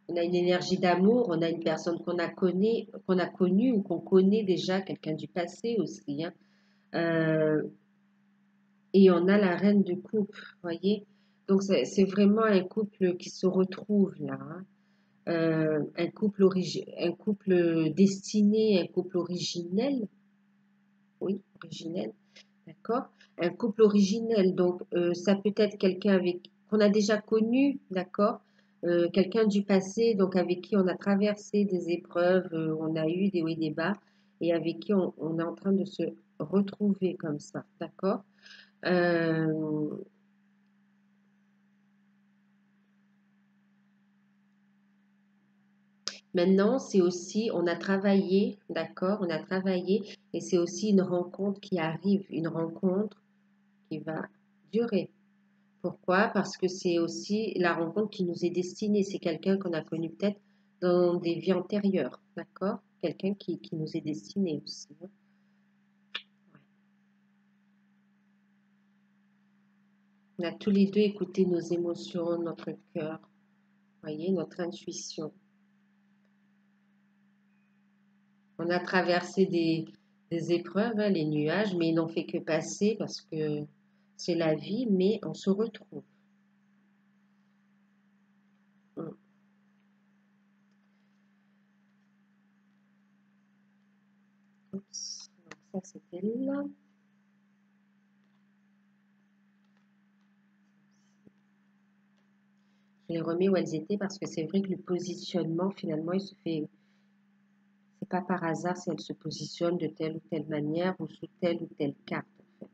On a une énergie d'amour, on a une personne qu'on a connue ou qu'on connaît déjà, quelqu'un du passé aussi, hein. Euh, et on a la reine de coupe, voyez. Donc c'est vraiment un couple qui se retrouve là, hein. Un couple destiné, un couple originel, oui, originel, d'accord. Un couple originel, donc ça peut être quelqu'un avec qu'on a déjà connu, d'accord. Quelqu'un du passé, donc avec qui on a traversé des épreuves, on a eu des hauts et des bas, et avec qui on est en train de se retrouver comme ça, d'accord. Euh, Maintenant, c'est aussi, on a travaillé, d'accord, on a travaillé, et c'est aussi une rencontre qui arrive, une rencontre qui va durer. Pourquoi? Parce que c'est aussi la rencontre qui nous est destinée. C'est quelqu'un qu'on a connu peut-être dans des vies antérieures, d'accord? Quelqu'un qui nous est destiné aussi, hein. Ouais. On a tous les deux écouté nos émotions, notre cœur, voyez, notre intuition. On a traversé des épreuves, hein, les nuages, mais ils n'ont fait que passer parce que c'est la vie, mais on se retrouve. Mm. Oups. Donc ça, c'était là. Je les remets où elles étaient parce que c'est vrai que le positionnement, finalement, il se fait. C'est pas par hasard si elles se positionnent de telle ou telle manière ou sous telle ou telle carte, en fait.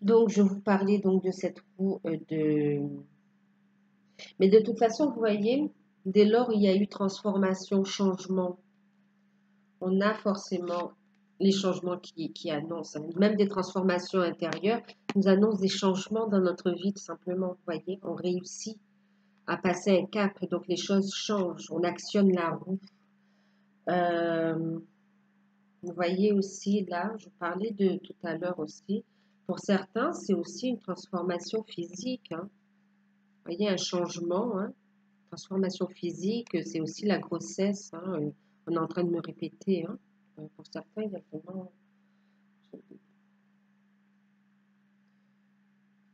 Donc, je vous parlais donc de cette roue de. Mais de toute façon, vous voyez, dès lors où il y a eu transformation, changement, on a forcément les changements qui annoncent, hein. Même des transformations intérieures nous annoncent des changements dans notre vie, tout simplement. Vous voyez, on réussit à passer un cap, donc les choses changent, on actionne la roue. Euh, Vous voyez aussi là, je parlais de tout à l'heure aussi, pour certains, c'est aussi une transformation physique, hein. Vous voyez, un changement, hein. Transformation physique, c'est aussi la grossesse, hein. On est en train de me répéter, hein. Pour certains, il y a vraiment.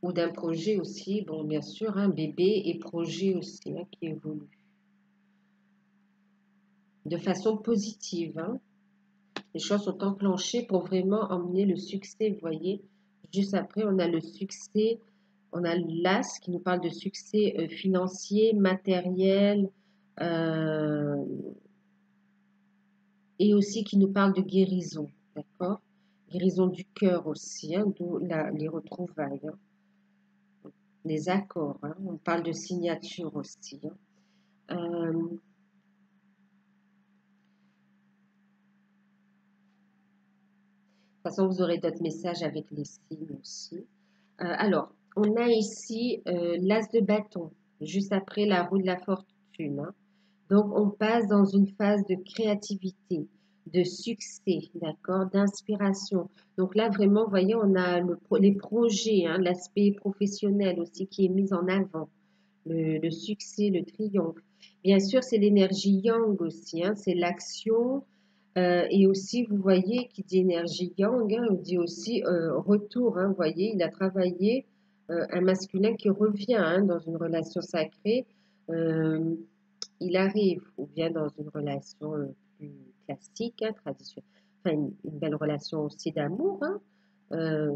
Ou d'un projet aussi, bon, bien sûr, un bébé et projet aussi, hein, qui évolue de façon positive, hein. Les choses sont enclenchées pour vraiment emmener le succès, vous voyez. Juste après, on a le succès, on a l'as qui nous parle de succès financier, matériel, euh, et aussi qui nous parle de guérison, d'accord? Guérison du cœur aussi, hein, d'où les retrouvailles, hein, les accords, hein. On parle de signature aussi, hein. De toute façon, vous aurez d'autres messages avec les signes aussi. Alors, on a ici l'as de bâton. juste après la roue de la fortune, hein. Donc, on passe dans une phase de créativité, de succès, d'accord, d'inspiration. Donc là, vraiment, vous voyez, on a les projets, hein, l'aspect professionnel aussi qui est mis en avant, le succès, le triomphe. Bien sûr, c'est l'énergie yang aussi, hein, c'est l'action. Et aussi, vous voyez, qui dit énergie yang, hein, on dit aussi retour, hein, vous voyez, il a travaillé un masculin qui revient, hein, dans une relation sacrée. Euh, il arrive ou bien dans une relation plus classique, hein, traditionnelle, enfin une belle relation aussi d'amour, hein, euh,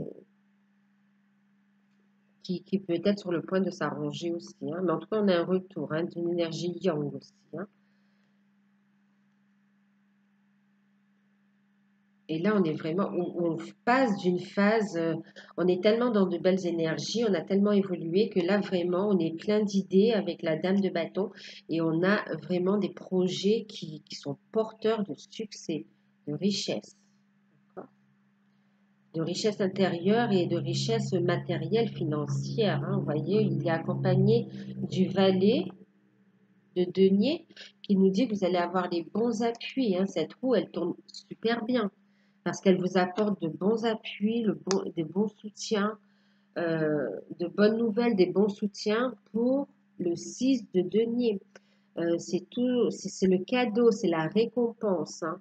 qui peut être sur le point de s'arranger aussi, hein. Mais en tout cas, on a un retour, hein, d'une énergie yang aussi, hein. Et là, on est vraiment, on passe d'une phase, on est tellement dans de belles énergies, on a tellement évolué que là, vraiment, on est plein d'idées avec la dame de bâton et on a vraiment des projets qui sont porteurs de succès, de richesse, d'accord, de richesse intérieure et de richesse matérielle, financière, hein. Vous voyez, il est accompagné du valet de denier qui nous dit que vous allez avoir les bons appuis, hein. Cette roue, elle tourne super bien parce qu'elle vous apporte de bons appuis, des bons soutiens, de bonnes nouvelles, des bons soutiens pour le 6 de denier. C'est tout, c'est le cadeau, c'est la récompense, hein.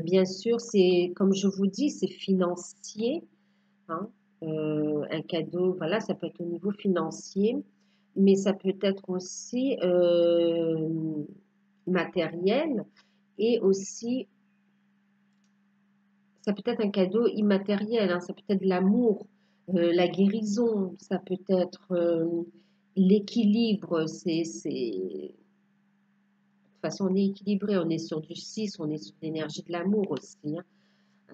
Bien sûr, c'est comme je vous dis, c'est financier, hein. Un cadeau, voilà, ça peut être au niveau financier, mais ça peut être aussi matériel et aussi ça peut être un cadeau immatériel, hein, ça peut être l'amour, la guérison, ça peut être l'équilibre. De toute façon, on est équilibré, on est sur du 6, on est sur l'énergie de l'amour aussi, hein.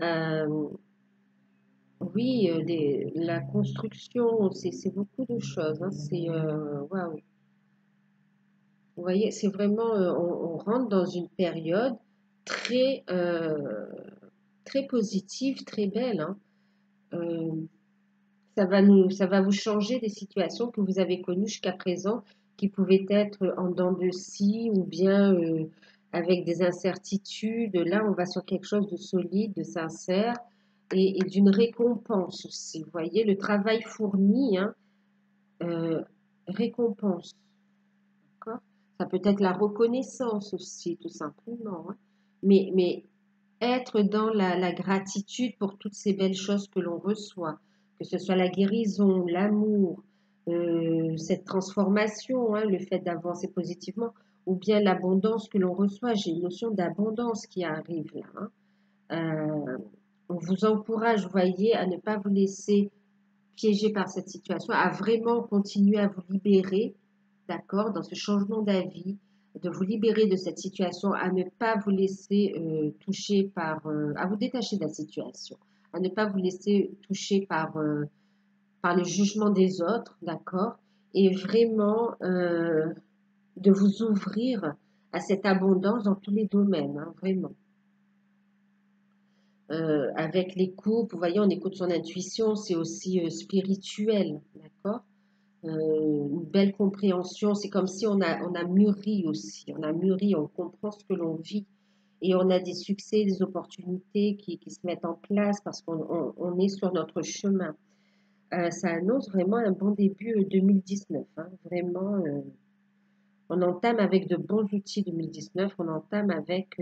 Euh, oui, la construction, c'est beaucoup de choses, hein, c'est waouh. Vous voyez, c'est vraiment, on rentre dans une période très, très positive, très belle, hein. Euh, ça va vous changer des situations que vous avez connues jusqu'à présent, qui pouvaient être en dents de scie ou bien avec des incertitudes. Là, on va sur quelque chose de solide, de sincère et d'une récompense aussi. Vous voyez, le travail fourni, hein, euh, récompense. D'accord. Ça peut être la reconnaissance aussi, tout simplement, hein. Mais être dans la gratitude pour toutes ces belles choses que l'on reçoit, que ce soit la guérison, l'amour, cette transformation, hein, le fait d'avancer positivement, ou bien l'abondance que l'on reçoit. J'ai une notion d'abondance qui arrive là, hein. Euh, on vous encourage, vous voyez, à ne pas vous laisser piéger par cette situation, à vraiment continuer à vous libérer, d'accord, dans ce changement d'avis, de vous libérer de cette situation, à ne pas vous laisser toucher à vous détacher de la situation, à ne pas vous laisser toucher par le jugement des autres, d'accord, et vraiment de vous ouvrir à cette abondance dans tous les domaines, hein, vraiment. Avec les couples, vous voyez, on écoute son intuition, c'est aussi spirituel, d'accord. Une belle compréhension. C'est comme si on a mûri aussi. On a mûri, on comprend ce que l'on vit. Et on a des succès, des opportunités qui se mettent en place parce on est sur notre chemin. Ça annonce vraiment un bon début 2019, hein. Vraiment, on entame avec de bons outils 2019. On entame avec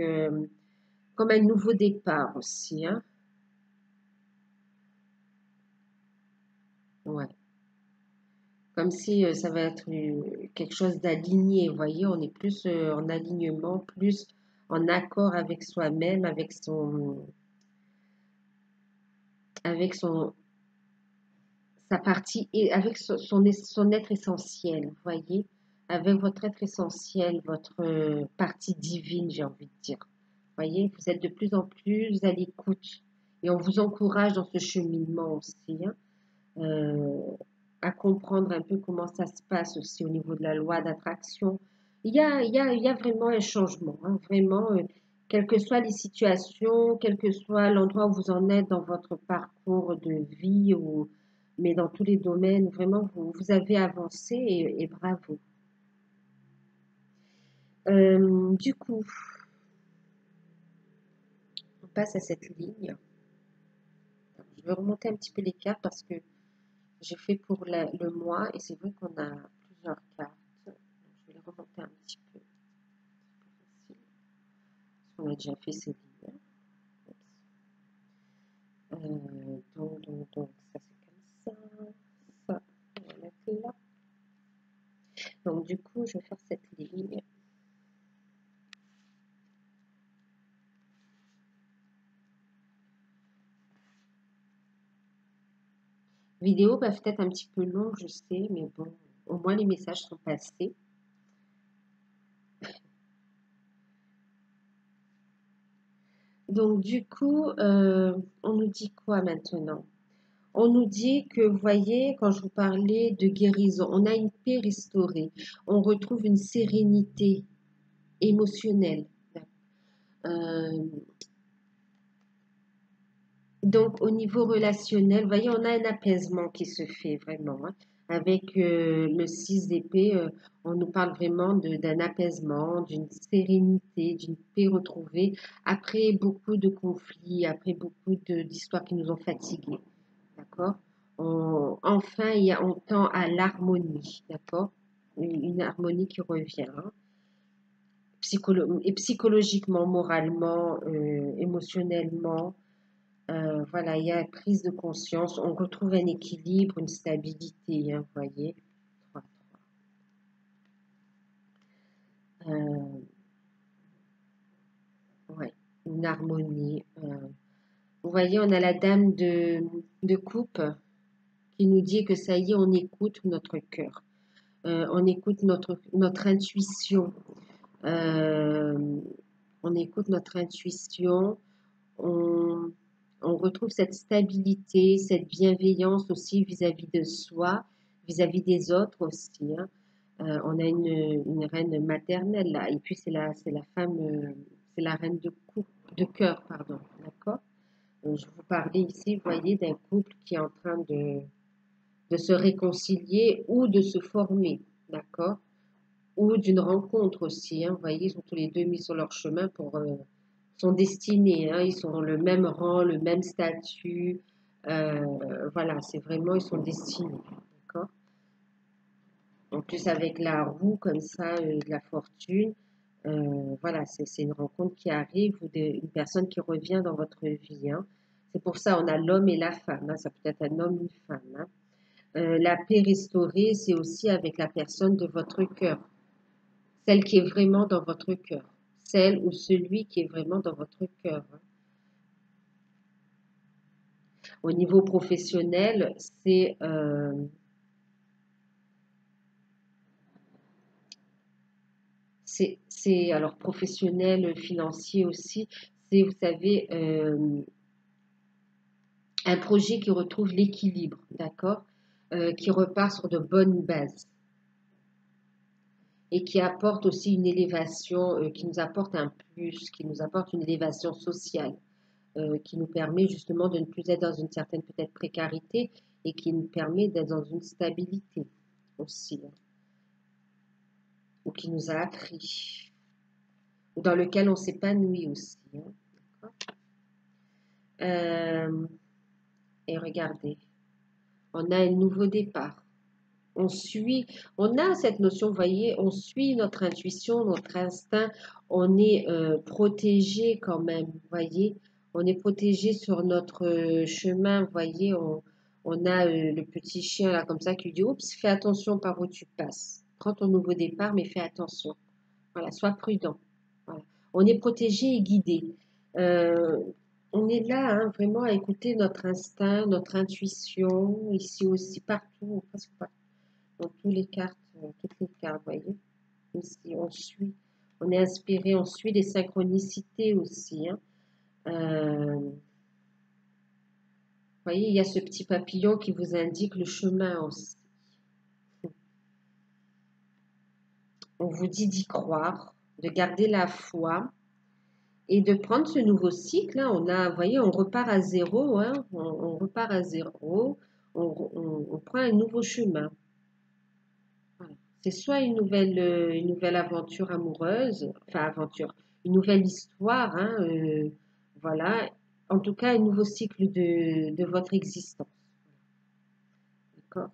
comme un nouveau départ aussi, hein. Ouais. Comme si ça va être quelque chose d'aligné, vous voyez, on est plus en alignement, plus en accord avec soi-même, avec sa partie, et avec son être essentiel, vous voyez, avec votre être essentiel, votre partie divine, j'ai envie de dire. Vous voyez, vous êtes de plus en plus à l'écoute et on vous encourage dans ce cheminement aussi, hein. euh, à comprendre un peu comment ça se passe aussi au niveau de la loi d'attraction. Il y a vraiment un changement, hein, vraiment, quelles que soient les situations, quel que soit l'endroit où vous en êtes dans votre parcours de vie, mais dans tous les domaines, vraiment, vous avez avancé et bravo. Du coup, on passe à cette ligne. Je vais remonter un petit peu les cartes parce que j'ai fait pour le mois et c'est vrai qu'on a plusieurs cartes. Donc, je vais les remonter un petit peu. C'est plus facile. Parce qu'on a déjà fait ces lignes. Donc, ça c'est comme ça. Ça, on va mettre là. Donc, du coup, je vais faire cette ligne. Vidéo va peut-être un petit peu longue, je sais, mais bon, au moins les messages sont passés. Donc, du coup, on nous dit quoi maintenant? On nous dit que, vous voyez, quand je vous parlais de guérison, on a une paix restaurée, on retrouve une sérénité émotionnelle. Euh, donc, au niveau relationnel, vous voyez, on a un apaisement qui se fait vraiment, hein. Avec le 6 d'épée, on nous parle vraiment d'un apaisement, d'une sérénité, d'une paix retrouvée, après beaucoup de conflits, après beaucoup d'histoires qui nous ont fatigués. D'accord? Enfin, on tend à l'harmonie, d'accord? Une harmonie qui revient, hein. Et psychologiquement, moralement, émotionnellement, voilà, il y a prise de conscience, on retrouve un équilibre, une stabilité, hein, vous voyez? Trois, ouais, une harmonie. Vous voyez, on a la dame de coupe qui nous dit que ça y est, on écoute notre cœur. On écoute notre intuition. Euh, on écoute notre intuition. On, on retrouve cette stabilité, cette bienveillance aussi vis-à-vis de soi, vis-à-vis des autres aussi, hein. On a une reine maternelle là, et puis c'est la femme, c'est la reine de cœur, pardon, d'accord? Je vous parlais ici, vous voyez, d'un couple qui est en train de se réconcilier ou de se former, d'accord? Ou d'une rencontre aussi, hein. Vous voyez, ils sont tous les deux mis sur leur chemin sont destinés, hein. Ils sont dans le même rang, le même statut. Voilà, c'est vraiment, ils sont destinés, d'accord? En plus, avec la roue comme ça, de la fortune, voilà, c'est une rencontre qui arrive ou une personne qui revient dans votre vie, hein. C'est pour ça, on a l'homme et la femme, hein. Ça peut être un homme, une femme, hein. La paix restaurée, c'est aussi avec la personne de votre cœur, celle qui est vraiment dans votre cœur, celle ou celui qui est vraiment dans votre cœur, hein. Au niveau professionnel, alors professionnel, financier aussi, c'est, vous savez, un projet qui retrouve l'équilibre, d'accord? Qui repart sur de bonnes bases et qui apporte aussi une élévation, qui nous apporte un plus, qui nous apporte une élévation sociale, qui nous permet justement de ne plus être dans une certaine peut-être précarité et qui nous permet d'être dans une stabilité aussi, hein, ou qui nous a appris, ou dans lequel on s'épanouit aussi, hein, d'accord. Euh, et regardez, on a un nouveau départ. On suit, on a cette notion, vous voyez, on suit notre intuition, notre instinct, on est protégé quand même, vous voyez, on est protégé sur notre chemin, vous voyez, on a le petit chien là comme ça qui lui dit, oups, fais attention par où tu passes, prends ton nouveau départ, mais fais attention, voilà, sois prudent, voilà. On est protégé et guidé. Euh, on est là, hein, vraiment à écouter notre instinct, notre intuition, ici aussi, partout, presque partout dans toutes les cartes, vous voyez. Ici, on suit, on est inspiré, on suit les synchronicités aussi, hein. Vous voyez, il y a ce petit papillon qui vous indique le chemin aussi. On vous dit d'y croire, de garder la foi et de prendre ce nouveau cycle, hein. Vous voyez, on repart à zéro, hein. On repart à zéro, on prend un nouveau chemin. Voilà. C'est soit une nouvelle aventure amoureuse, enfin aventure, une nouvelle histoire, hein, voilà. En tout cas, un nouveau cycle de votre existence, d'accord?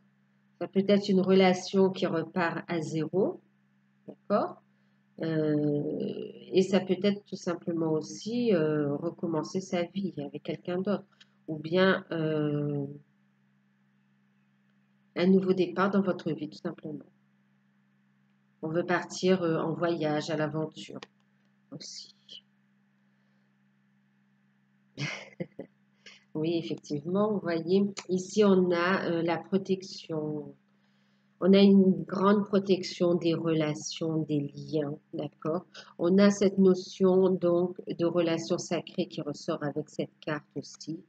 Ça peut être une relation qui repart à zéro, d'accord? Et ça peut être tout simplement aussi recommencer sa vie avec quelqu'un d'autre, ou bien un nouveau départ dans votre vie, tout simplement. On veut partir en voyage, à l'aventure aussi. Oui, effectivement, vous voyez, ici on a la protection. On a une grande protection des relations, des liens, d'accord? On a cette notion donc de relation sacrée qui ressort avec cette carte aussi.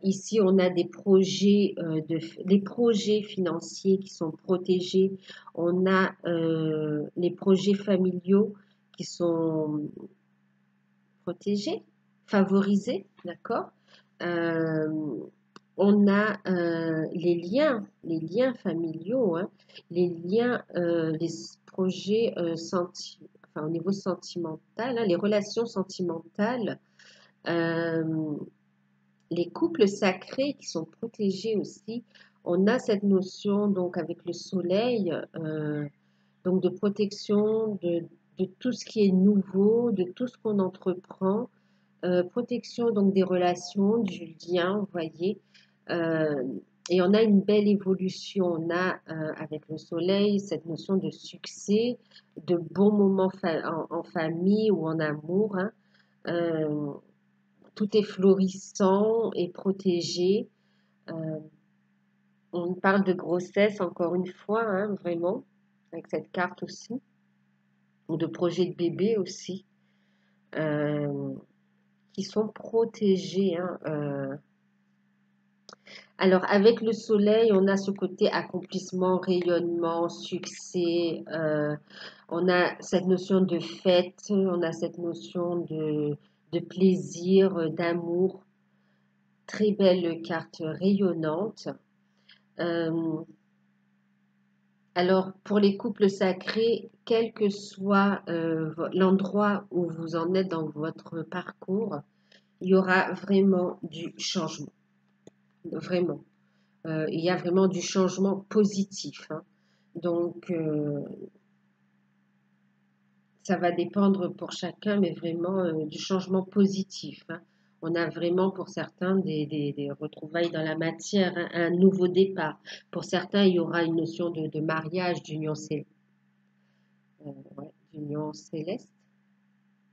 Ici, on a des projets financiers qui sont protégés. On a les projets familiaux qui sont protégés, favorisés, d'accord? Euh, on a les liens familiaux, hein, les liens, les projets enfin, au niveau sentimental, hein, les relations sentimentales, euh, les couples sacrés qui sont protégés aussi. On a cette notion donc avec le soleil, donc de protection de tout ce qui est nouveau, de tout ce qu'on entreprend, protection donc des relations, du lien, vous voyez. Euh, et on a une belle évolution. On a avec le soleil cette notion de succès, de bons moments en famille ou en amour, hein. Euh, Tout est florissant et protégé. Euh, on parle de grossesse encore une fois, hein, vraiment, avec cette carte aussi, ou de projet de bébé aussi, euh, qui sont protégés, hein. Alors, avec le soleil, on a ce côté accomplissement, rayonnement, succès. On a cette notion de fête, on a cette notion de plaisir, d'amour. Très belle carte rayonnante. Euh, alors, pour les couples sacrés, quel que soit l'endroit où vous en êtes dans votre parcours, il y aura vraiment du changement. Vraiment. Il y a vraiment du changement positif, hein. Donc, ça va dépendre pour chacun, mais vraiment du changement positif, hein. On a vraiment pour certains des retrouvailles dans la matière, hein, un nouveau départ. Pour certains, il y aura une notion de mariage, ouais, d'union céleste,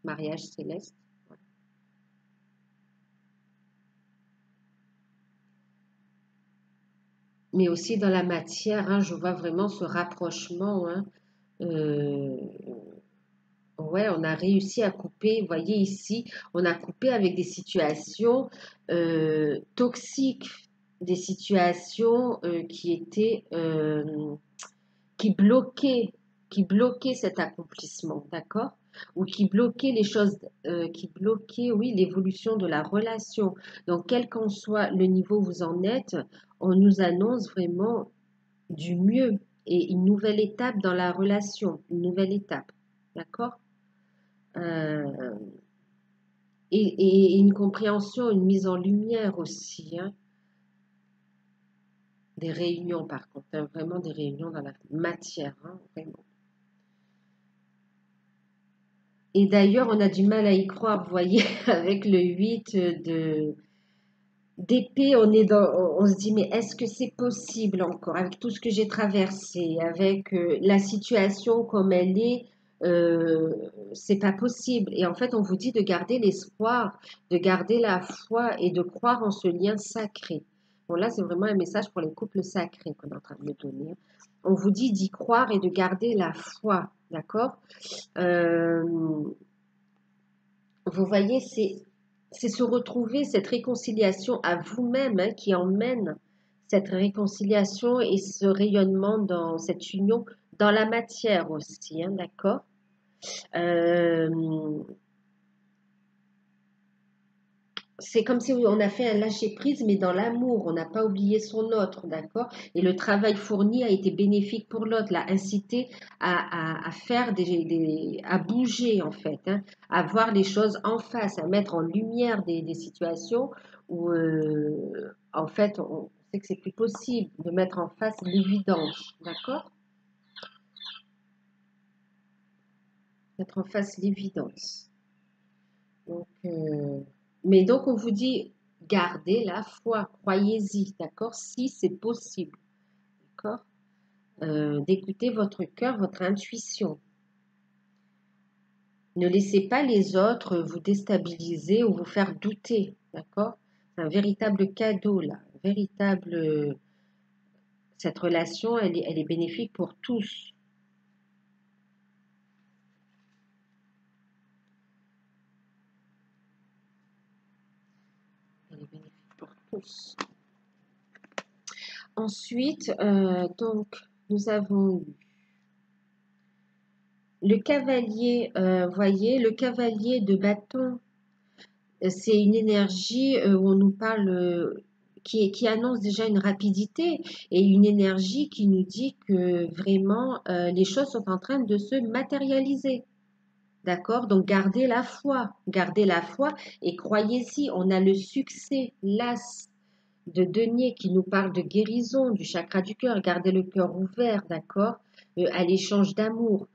mariage céleste. Ouais. Mais aussi dans la matière, hein, je vois vraiment ce rapprochement, hein. Euh, Ouais, on a réussi à couper, vous voyez ici, on a coupé avec des situations toxiques, des situations qui bloquaient, qui bloquaient cet accomplissement, d'accord? Ou qui bloquaient les choses, qui bloquaient, oui, l'évolution de la relation. Donc, quel qu'en soit le niveau où vous en êtes, on nous annonce vraiment du mieux et une nouvelle étape dans la relation, une nouvelle étape, d'accord? Euh, et une compréhension, une mise en lumière aussi, hein, des réunions par contre, hein, vraiment des réunions dans la matière, hein, vraiment. Et d'ailleurs, on a du mal à y croire, vous voyez, avec le 8 d'épée, on se dit, mais est-ce que c'est possible encore, avec tout ce que j'ai traversé, avec la situation comme elle est, euh, c'est pas possible. Et en fait, on vous dit de garder l'espoir, de garder la foi et de croire en ce lien sacré. Bon, là, c'est vraiment un message pour les couples sacrés qu'on est en train de me donner. On vous dit d'y croire et de garder la foi, d'accord? Euh, vous voyez, c'est se retrouver cette réconciliation à vous-même, hein, qui emmène cette réconciliation et ce rayonnement dans cette union dans la matière aussi, hein, d'accord? Euh, c'est comme si on a fait un lâcher-prise, mais dans l'amour, on n'a pas oublié son autre, d'accord? Et le travail fourni a été bénéfique pour l'autre, l'a incité à faire à bouger en fait, hein, à voir les choses en face, à mettre en lumière des situations où en fait on sait que c'est plus possible de mettre en face l'évidence, d'accord? Mettre en face l'évidence. Donc, mais donc, on vous dit, gardez la foi, croyez-y, d'accord? Si c'est possible, d'accord? D'écouter votre cœur, votre intuition. Ne laissez pas les autres vous déstabiliser ou vous faire douter, d'accord? C'est un véritable cadeau, là. Véritable, cette relation, elle est bénéfique pour tous. Elle est bénéfique pour tous. Ensuite, donc, nous avons eu le cavalier, voyez, le cavalier de bâton, c'est une énergie où on nous parle, qui annonce déjà une rapidité et une énergie qui nous dit que vraiment les choses sont en train de se matérialiser. D'accord? Donc gardez la foi et croyez-y, on a le succès, l'as de denier qui nous parle de guérison du chakra du cœur, gardez le cœur ouvert, d'accord? À l'échange d'amour.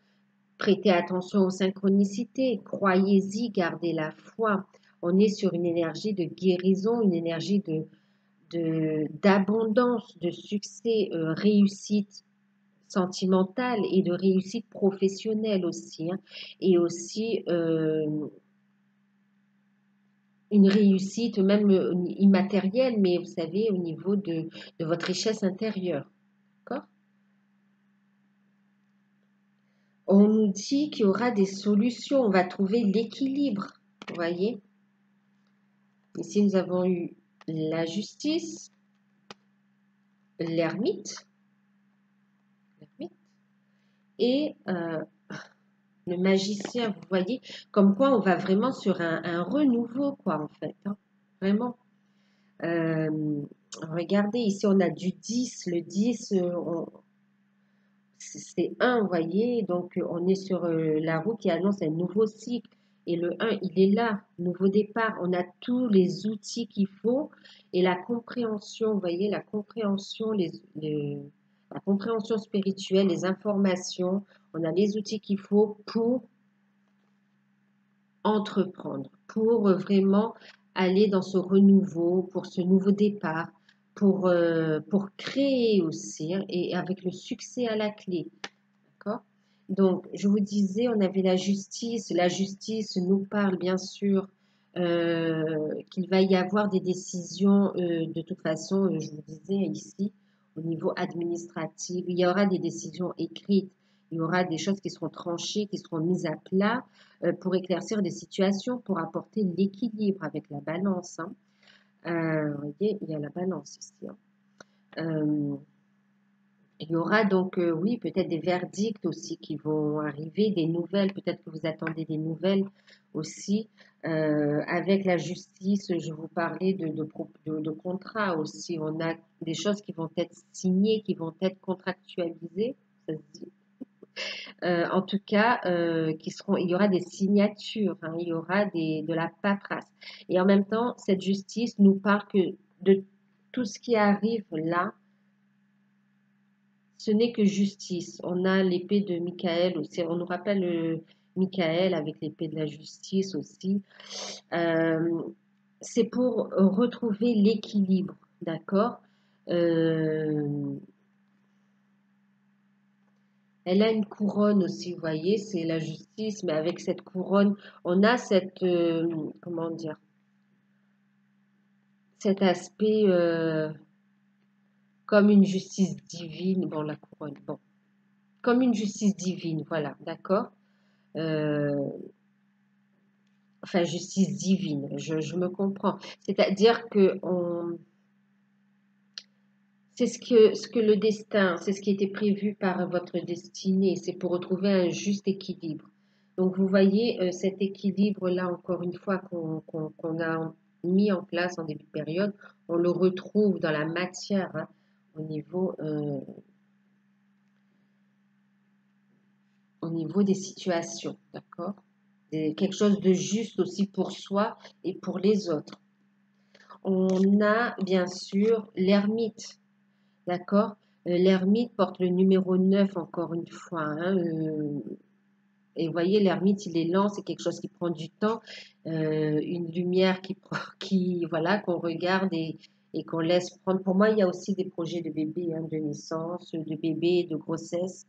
Prêtez attention aux synchronicités, croyez-y, gardez la foi. On est sur une énergie de guérison, une énergie d'abondance, de succès, réussite sentimentale et de réussite professionnelle aussi, hein. Et aussi une réussite même immatérielle, mais vous savez, au niveau de votre richesse intérieure. D'accord? On nous dit qu'il y aura des solutions, on va trouver l'équilibre, vous voyez? Ici, nous avons eu la justice, l'ermite, et le magicien, vous voyez, comme quoi on va vraiment sur un renouveau, quoi, en fait, hein, vraiment. Euh, Regardez, ici, on a du 10, le 10, c'est 1, vous voyez, donc on est sur la roue qui annonce un nouveau cycle. Et le 1, il est là, nouveau départ. On a tous les outils qu'il faut et la compréhension, vous voyez, la compréhension, la compréhension spirituelle, les informations. On a les outils qu'il faut pour entreprendre, pour vraiment aller dans ce renouveau, pour ce nouveau départ, pour créer aussi, hein, et avec le succès à la clé. D'accord? Donc, je vous disais, on avait la justice. La justice nous parle bien sûr qu'il va y avoir des décisions, de toute façon, je vous disais ici, au niveau administratif, il y aura des décisions écrites, il y aura des choses qui seront tranchées, qui seront mises à plat pour éclaircir des situations, pour apporter l'équilibre avec la balance, hein. Vous voyez, il y a la balance ici, hein. Euh, il y aura donc, oui, peut-être des verdicts aussi qui vont arriver, des nouvelles, peut-être que vous attendez des nouvelles aussi. Avec la justice, je vous parlais de contrats aussi. On a des choses qui vont être signées, qui vont être contractualisées. Ça se dit. En tout cas, il y aura des signatures, hein, il y aura de la paperasse. Et en même temps, cette justice nous parle que de tout ce qui arrive là, ce n'est que justice. On a l'épée de Michael aussi. On nous rappelle Michael avec l'épée de la justice aussi. Euh, c'est pour retrouver l'équilibre, d'accord? Euh, Elle a une couronne aussi, vous voyez, c'est la justice, mais avec cette couronne, on a comment dire, cet aspect comme une justice divine. Bon, la couronne, bon, comme une justice divine, voilà, d'accord? Euh, enfin, justice divine, je me comprends. C'est-à-dire que c'est ce que le destin, c'est ce qui était prévu par votre destinée, c'est pour retrouver un juste équilibre. Donc, vous voyez cet équilibre-là, encore une fois, qu'on a mis en place en début de période, on le retrouve dans la matière, hein, au niveau des situations, d'accord? Quelque chose de juste aussi pour soi et pour les autres. On a bien sûr l'ermite, d'accord? L'ermite porte le numéro 9 encore une fois, hein, et vous voyez, l'ermite, il est lent, c'est quelque chose qui prend du temps, une lumière voilà, qu'on regarde et qu'on laisse prendre. Pour moi, il y a aussi des projets de bébé, hein, de naissance, de bébé, de grossesse.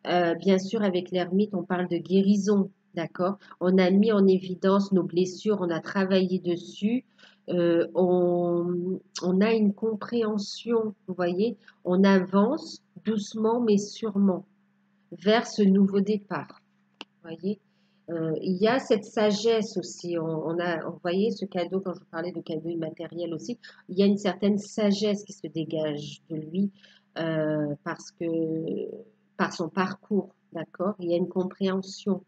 Bien sûr, avec l'ermite, on parle de guérison, d'accord? On a mis en évidence nos blessures, on a travaillé dessus, on a une compréhension, vous voyez, on avance doucement mais sûrement vers ce nouveau départ, vous voyez. Il y a cette sagesse aussi, vous voyez, ce cadeau, quand je vous parlais de cadeau immatériel aussi, il y a une certaine sagesse qui se dégage de lui parce que par son parcours, d'accord? Il y a une compréhension.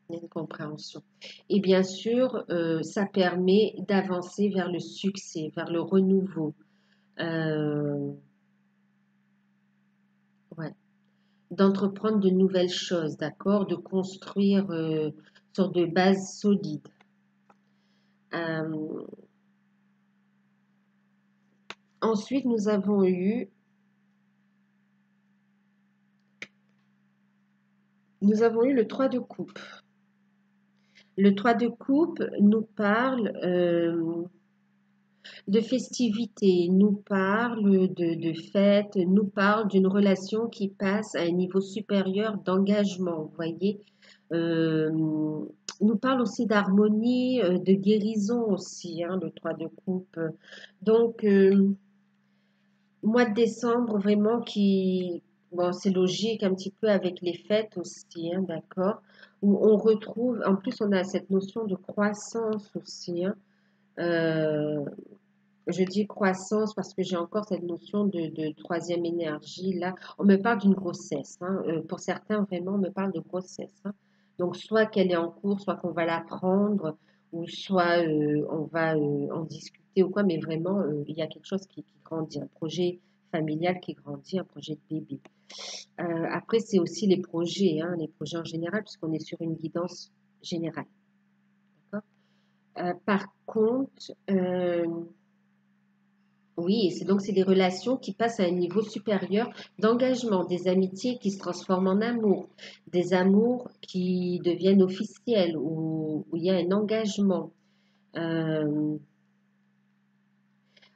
Il y a une compréhension. Et bien sûr, ça permet d'avancer vers le succès, vers le renouveau. Euh, ouais. D'entreprendre de nouvelles choses, d'accord? De construire sur de bases solides. Euh, ensuite, nous avons eu le 3 de coupe. Le 3 de coupe nous parle de festivités, nous parle de fêtes, nous parle d'une relation qui passe à un niveau supérieur d'engagement, vous voyez. Euh, nous parle aussi d'harmonie, de guérison aussi, hein, le 3 de coupe. Donc, mois de décembre, vraiment bon, c'est logique un petit peu avec les fêtes aussi, hein, d'accord, où on retrouve, en plus on a cette notion de croissance aussi, hein. Euh, je dis croissance parce que j'ai encore cette notion de troisième énergie. Là, on me parle d'une grossesse, hein. Pour certains, vraiment, on me parle de grossesse, hein. Donc, soit qu'elle est en cours, soit qu'on va la prendre, ou soit on va en discuter ou quoi. Mais vraiment, il y a quelque chose qui grandit, un projet familial qui grandit, un projet de bébé. Après, c'est aussi les projets en général, puisqu'on est sur une guidance générale. D'accord. Par contre, oui, et c'est des relations qui passent à un niveau supérieur d'engagement, des amitiés qui se transforment en amour, des amours qui deviennent officiels, où il y a un engagement. Euh,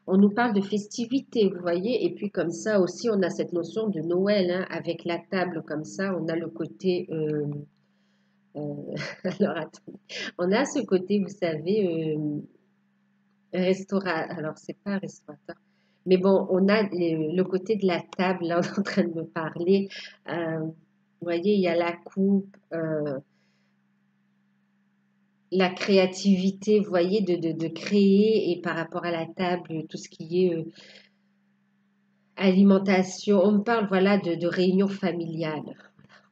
on nous parle de festivités, vous voyez, et puis comme ça aussi, on a cette notion de Noël, hein, avec la table comme ça, on a le côté... alors, attendez, on a ce côté, vous savez, alors c'est pas un restaurateur, mais bon, on a le côté de la table, là, on est en train de me parler. Vous voyez, il y a la coupe, la créativité, vous voyez, de créer, et par rapport à la table, tout ce qui est alimentation. On me parle, voilà, de réunions familiales.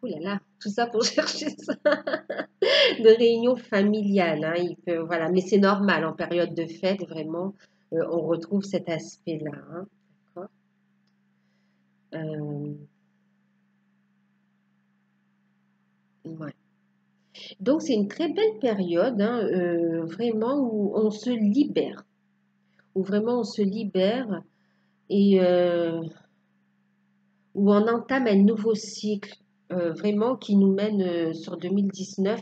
Ouh là là, tout ça pour chercher ça. De réunions familiales, hein, voilà, mais c'est normal, en période de fête, vraiment, on retrouve cet aspect-là, hein, d'accord. Euh, ouais. Donc, c'est une très belle période, hein, vraiment, où on se libère, où vraiment on se libère et où on entame un nouveau cycle, vraiment qui nous mène sur 2019.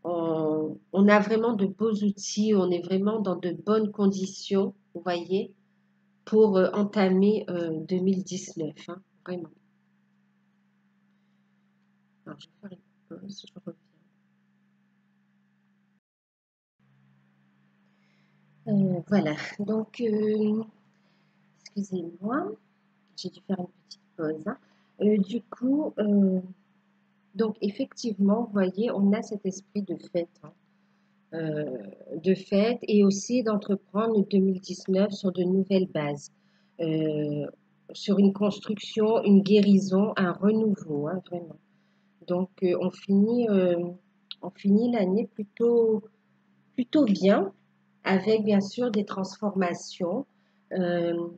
On a vraiment de beaux outils, on est vraiment dans de bonnes conditions, vous voyez, pour entamer 2019, hein, vraiment. Alors, je vais faire une pause, je reviens. Voilà, donc, excusez-moi, j'ai dû faire une petite pause, hein. Du coup, donc effectivement, vous voyez, on a cet esprit de fête, hein, de fête et aussi d'entreprendre 2019 sur de nouvelles bases, euh, sur une construction, une guérison, un renouveau, hein, vraiment. Donc, on finit. On finit l'année plutôt bien, avec bien sûr des transformations euh,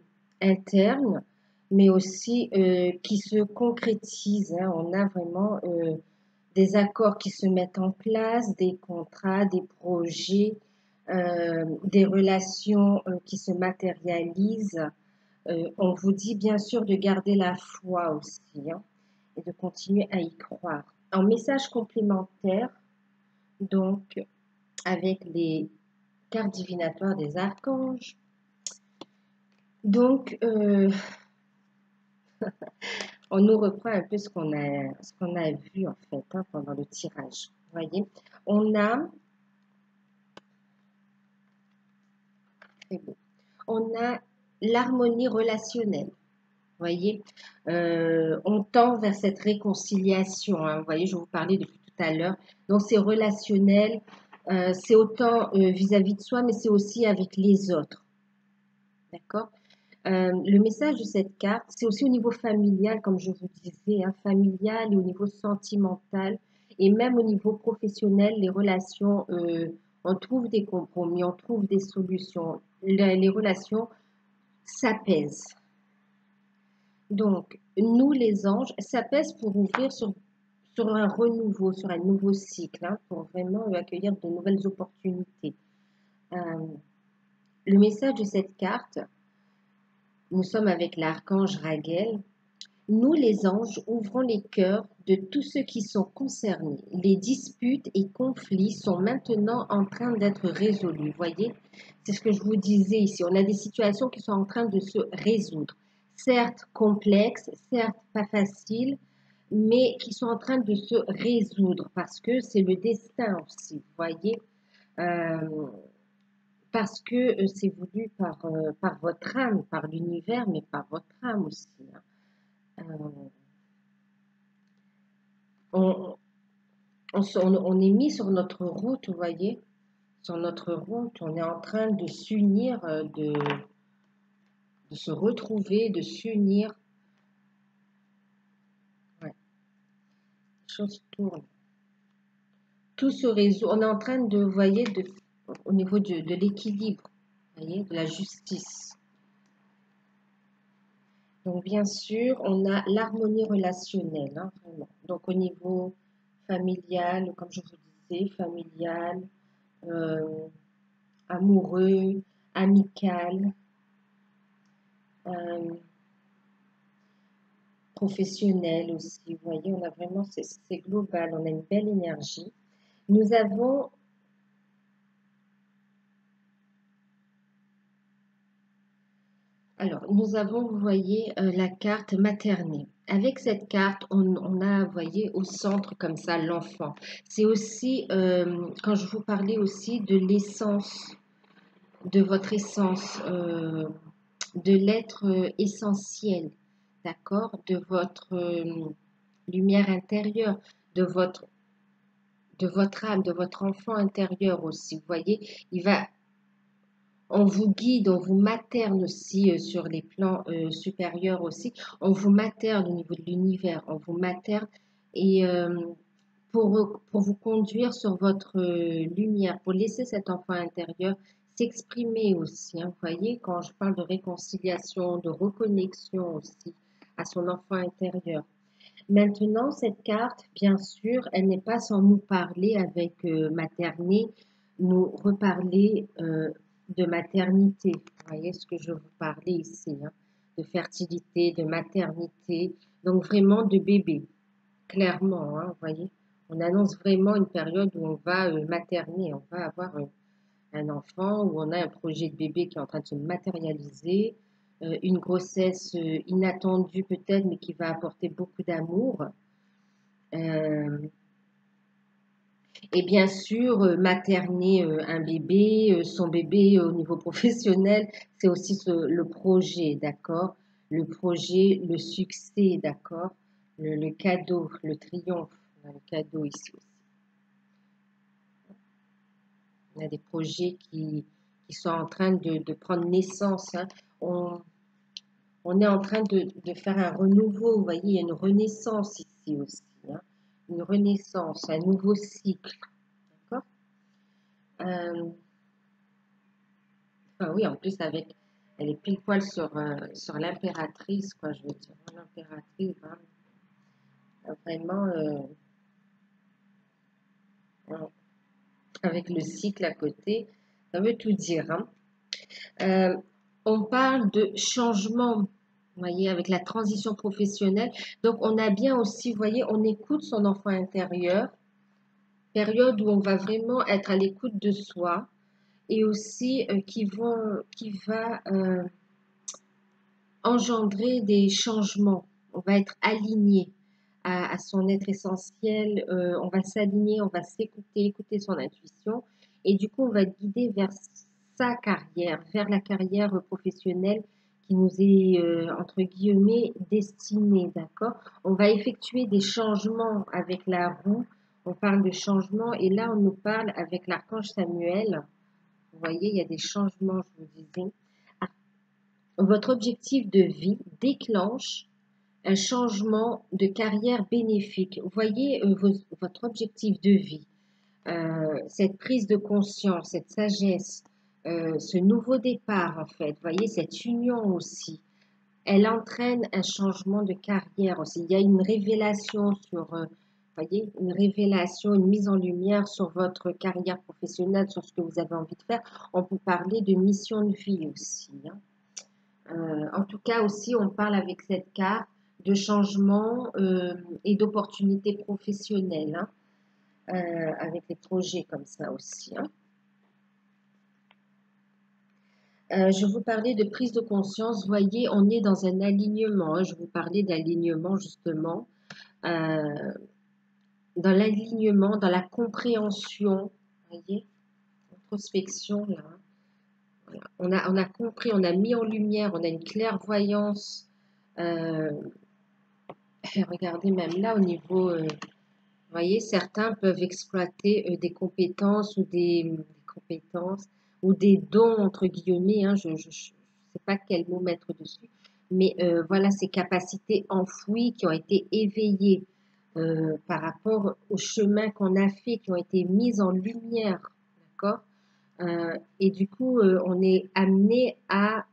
internes, mais aussi qui se concrétisent, hein. On a vraiment des accords qui se mettent en place, des contrats, des projets, des relations qui se matérialisent. On vous dit bien sûr de garder la foi aussi, hein, et de continuer à y croire. En message complémentaire, donc avec les cartes divinatoires des archanges. Donc, on nous reprend un peu ce qu'on a vu en fait, hein, pendant le tirage. Vous voyez, on a, très beau, on a l'harmonie relationnelle. Vous voyez, on tend vers cette réconciliation, hein. Vous voyez, je vous parlais depuis tout à l'heure. Donc, c'est relationnel, c'est autant vis-à-vis de soi, mais c'est aussi avec les autres. D'accord? Le message de cette carte, c'est aussi au niveau familial, comme je vous disais, hein, familial et au niveau sentimental, et même au niveau professionnel, les relations, on trouve des compromis, on trouve des solutions. Les relations s'apaisent. Donc, nous, les anges, s'apaisent pour ouvrir sur un renouveau, sur un nouveau cycle, hein, pour vraiment accueillir de nouvelles opportunités. Euh, le message de cette carte, nous sommes avec l'archange Raguel. Nous, les anges, ouvrons les cœurs de tous ceux qui sont concernés. Les disputes et conflits sont maintenant en train d'être résolus. Voyez, c'est ce que je vous disais ici. On a des situations qui sont en train de se résoudre. Certes complexes, certes pas faciles, mais qui sont en train de se résoudre parce que c'est le destin aussi. Vous voyez, euh, parce que c'est voulu par votre âme, par l'univers, mais par votre âme aussi, hein. Euh, on, on est mis sur notre route, vous voyez, sur notre route, on est en train de s'unir, de se retrouver, de s'unir. Ouais, les choses tournent. Tout se résout. On est en train de, vous voyez, au niveau de l'équilibre, vous voyez, de la justice. Donc, bien sûr, on a l'harmonie relationnelle, hein, vraiment. Donc, au niveau familial, comme je vous disais, familial, euh, amoureux, amical, euh, professionnel aussi. Vous voyez, on a vraiment, c'est global, on a une belle énergie. Nous avons, alors, nous avons, vous voyez, la carte maternée. Avec cette carte, on a, vous voyez, au centre comme ça, l'enfant. C'est aussi, quand je vous parlais aussi de l'essence, de votre essence, de l'être essentiel, d'accord, de votre lumière intérieure, de votre âme, de votre enfant intérieur aussi. Vous voyez, on vous guide, on vous materne aussi sur les plans supérieurs aussi. On vous materne au niveau de l'univers, on vous materne et pour vous conduire sur votre lumière, pour laisser cet enfant intérieur s'exprimer aussi, hein. Vous voyez, quand je parle de réconciliation, de reconnexion aussi à son enfant intérieur. Maintenant, cette carte, bien sûr, elle n'est pas sans nous parler avec materné, nous reparler de maternité. Vous voyez ce que je vous parlais ici, hein, de fertilité, de maternité, donc vraiment de bébé, clairement, hein, vous voyez. On annonce vraiment une période où on va materner, on va avoir un enfant, où on a un projet de bébé qui est en train de se matérialiser, une grossesse inattendue peut-être, mais qui va apporter beaucoup d'amour. Euh, et bien sûr, materner un bébé, son bébé au niveau professionnel, c'est aussi le projet, d'accord? Le projet, le succès, d'accord? Le cadeau, le triomphe. On a le cadeau ici aussi. On a des projets qui sont en train de prendre naissance, hein. On, on est en train de faire un renouveau, vous voyez, il y a une renaissance ici aussi, hein. une renaissance, un nouveau cycle. D'accord. Ah oui, en plus, avec, elle est pile poil sur l'impératrice, quoi, je veux dire. L'impératrice, hein, vraiment, ouais, avec le cycle à côté, ça veut tout dire, hein. Euh, on parle de changement, vous voyez, avec la transition professionnelle. Donc, on a bien aussi, vous voyez, on écoute son enfant intérieur, période où on va vraiment être à l'écoute de soi et aussi qui va engendrer des changements. On va être aligné à son être essentiel, on va s'aligner, on va s'écouter, écouter son intuition et du coup, on va être guidé vers sa carrière, vers la carrière professionnelle qui nous est, entre guillemets, destinée, d'accord? On va effectuer des changements avec la roue, on parle de changements et là, on nous parle avec l'archange Samuel. Vous voyez, il y a des changements, je vous disais. Votre objectif de vie déclenche un changement de carrière bénéfique. Vous voyez votre objectif de vie, cette prise de conscience, cette sagesse, ce nouveau départ en fait, vous voyez cette union aussi, elle entraîne un changement de carrière aussi. Il y a une révélation sur, voyez, une révélation, une mise en lumière sur votre carrière professionnelle, sur ce que vous avez envie de faire. On peut parler de mission de vie aussi, hein. En tout cas aussi, on parle avec cette carte de changement et d'opportunités professionnelles, hein, avec les projets comme ça aussi, hein. Je vous parlais de prise de conscience. Voyez, on est dans un alignement, hein. Je vous parlais d'alignement justement. Euh, dans l'alignement, dans la compréhension, voyez, introspection là, hein. Voilà. On a compris, on a mis en lumière, on a une clairvoyance. Euh, regardez même là au niveau, vous voyez, certains peuvent exploiter des compétences ou des compétences ou des dons entre guillemets, hein, je ne sais pas quel mot mettre dessus, mais voilà ces capacités enfouies qui ont été éveillées par rapport au chemin qu'on a fait, qui ont été mises en lumière, d'accord? Et du coup, on est amené à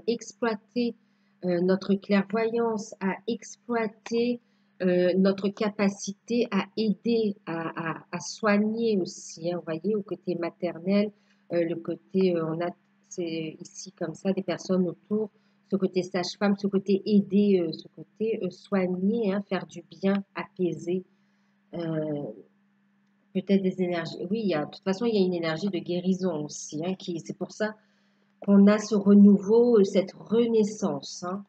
exploiter notre clairvoyance, à exploiter notre capacité à aider, à soigner aussi, hein, vous voyez, au côté maternel, le côté, on a c'est ici comme ça des personnes autour, ce côté sage-femme, ce côté aider, ce côté soigner, hein, faire du bien, apaiser. euh, Peut-être des énergies. Oui, de toute façon, il y a une énergie de guérison aussi, hein, c'est pour ça qu'on a ce renouveau, cette renaissance, hein.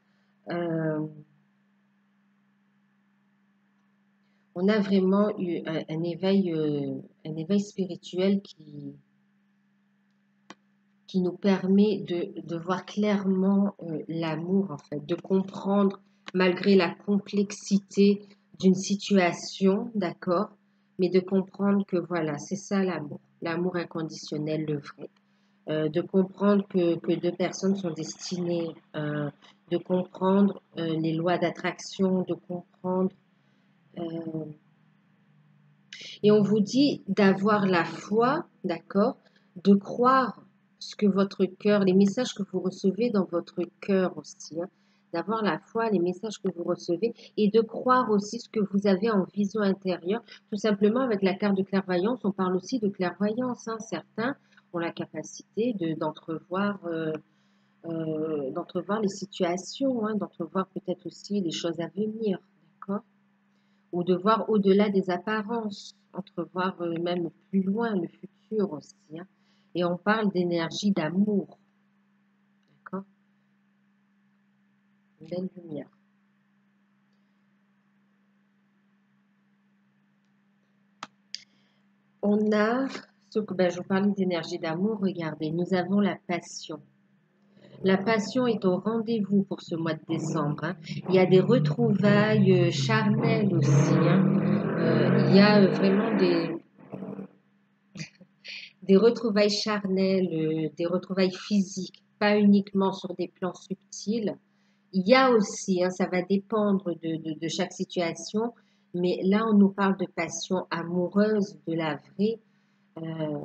Euh, on a vraiment eu un éveil spirituel qui nous permet de voir clairement l'amour, en fait, de comprendre malgré la complexité d'une situation, d'accord, mais de comprendre que voilà, c'est ça l'amour inconditionnel, le vrai. De comprendre que deux personnes sont destinées, de comprendre les lois d'attraction, de comprendre. euh, et on vous dit d'avoir la foi, d'accord, de croire ce que votre cœur, les messages que vous recevez dans votre cœur aussi, hein, d'avoir la foi, les messages que vous recevez et de croire aussi ce que vous avez en vision intérieure. Tout simplement, avec la carte de clairvoyance, on parle aussi de clairvoyance, hein. Certains ont la capacité d'entrevoir les situations, hein, d'entrevoir peut-être aussi les choses à venir, d'accord? Ou de voir au-delà des apparences, entrevoir même plus loin le futur aussi, hein. Et on parle d'énergie d'amour, d'accord? Une belle lumière. On a, je vous parlais d'énergie d'amour, regardez, nous avons la passion. La passion est au rendez-vous pour ce mois de décembre, hein. Il y a des retrouvailles charnelles aussi, hein. Il y a vraiment des retrouvailles charnelles, des retrouvailles physiques, pas uniquement sur des plans subtils. Il y a aussi, hein, ça va dépendre de chaque situation, Mais là, on nous parle de passion amoureuse, de la vraie. Euh,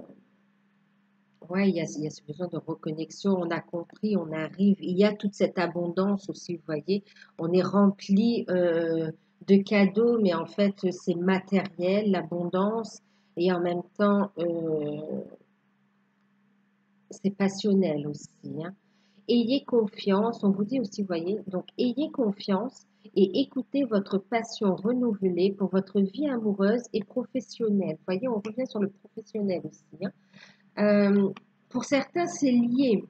ouais, il y a ce besoin de reconnexion. On a compris, on arrive. Il y a toute cette abondance aussi, vous voyez. On est rempli de cadeaux, mais en fait, c'est matériel, l'abondance. Et en même temps, c'est passionnel aussi, hein. Ayez confiance, on vous dit aussi, vous voyez, donc ayez confiance et écoutez votre passion renouvelée pour votre vie amoureuse et professionnelle. Vous voyez, on revient sur le professionnel aussi, hein. Euh, pour certains, c'est lié.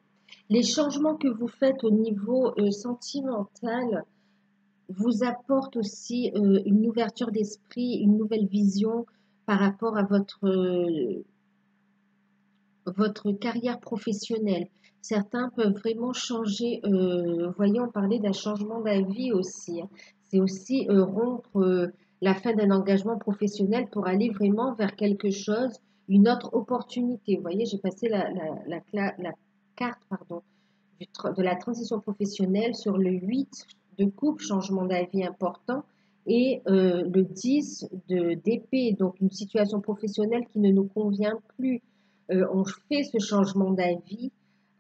Les changements que vous faites au niveau sentimental vous apportent aussi une ouverture d'esprit, une nouvelle vision par rapport à votre carrière professionnelle. Certains peuvent vraiment changer, voyons, on parlait d'un changement d'avis aussi, hein. C'est aussi rompre la fin d'un engagement professionnel pour aller vraiment vers quelque chose, une autre opportunité. Vous voyez, j'ai passé la carte, pardon, de la transition professionnelle sur le 8 de coupe, changement d'avis important, et le 10 d'épée, donc une situation professionnelle qui ne nous convient plus. On fait ce changement d'avis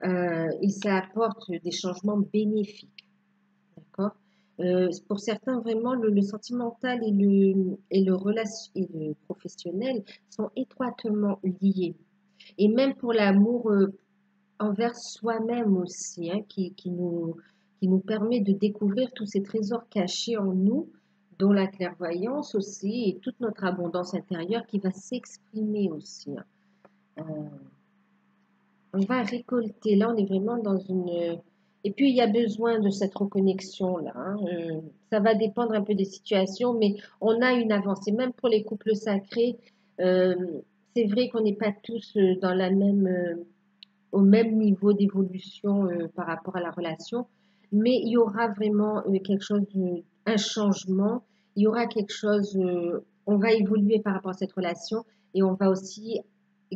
et ça apporte des changements bénéfiques. D'accord. Pour certains, vraiment, le sentimental et le professionnel sont étroitement liés. Et même pour l'amour envers soi-même aussi, hein, qui nous permet de découvrir tous ces trésors cachés en nous, dont la clairvoyance aussi, et toute notre abondance intérieure qui va s'exprimer aussi, hein. Euh, on va récolter. Là, on est vraiment dans une. Et puis, il y a besoin de cette reconnexion-là, hein. Ça va dépendre un peu des situations, mais on a une avancée. Même pour les couples sacrés, euh, c'est vrai qu'on n'est pas tous dans la même, au même niveau d'évolution par rapport à la relation, mais il y aura vraiment quelque chose, un changement. Il y aura quelque chose. On va évoluer par rapport à cette relation et on va aussi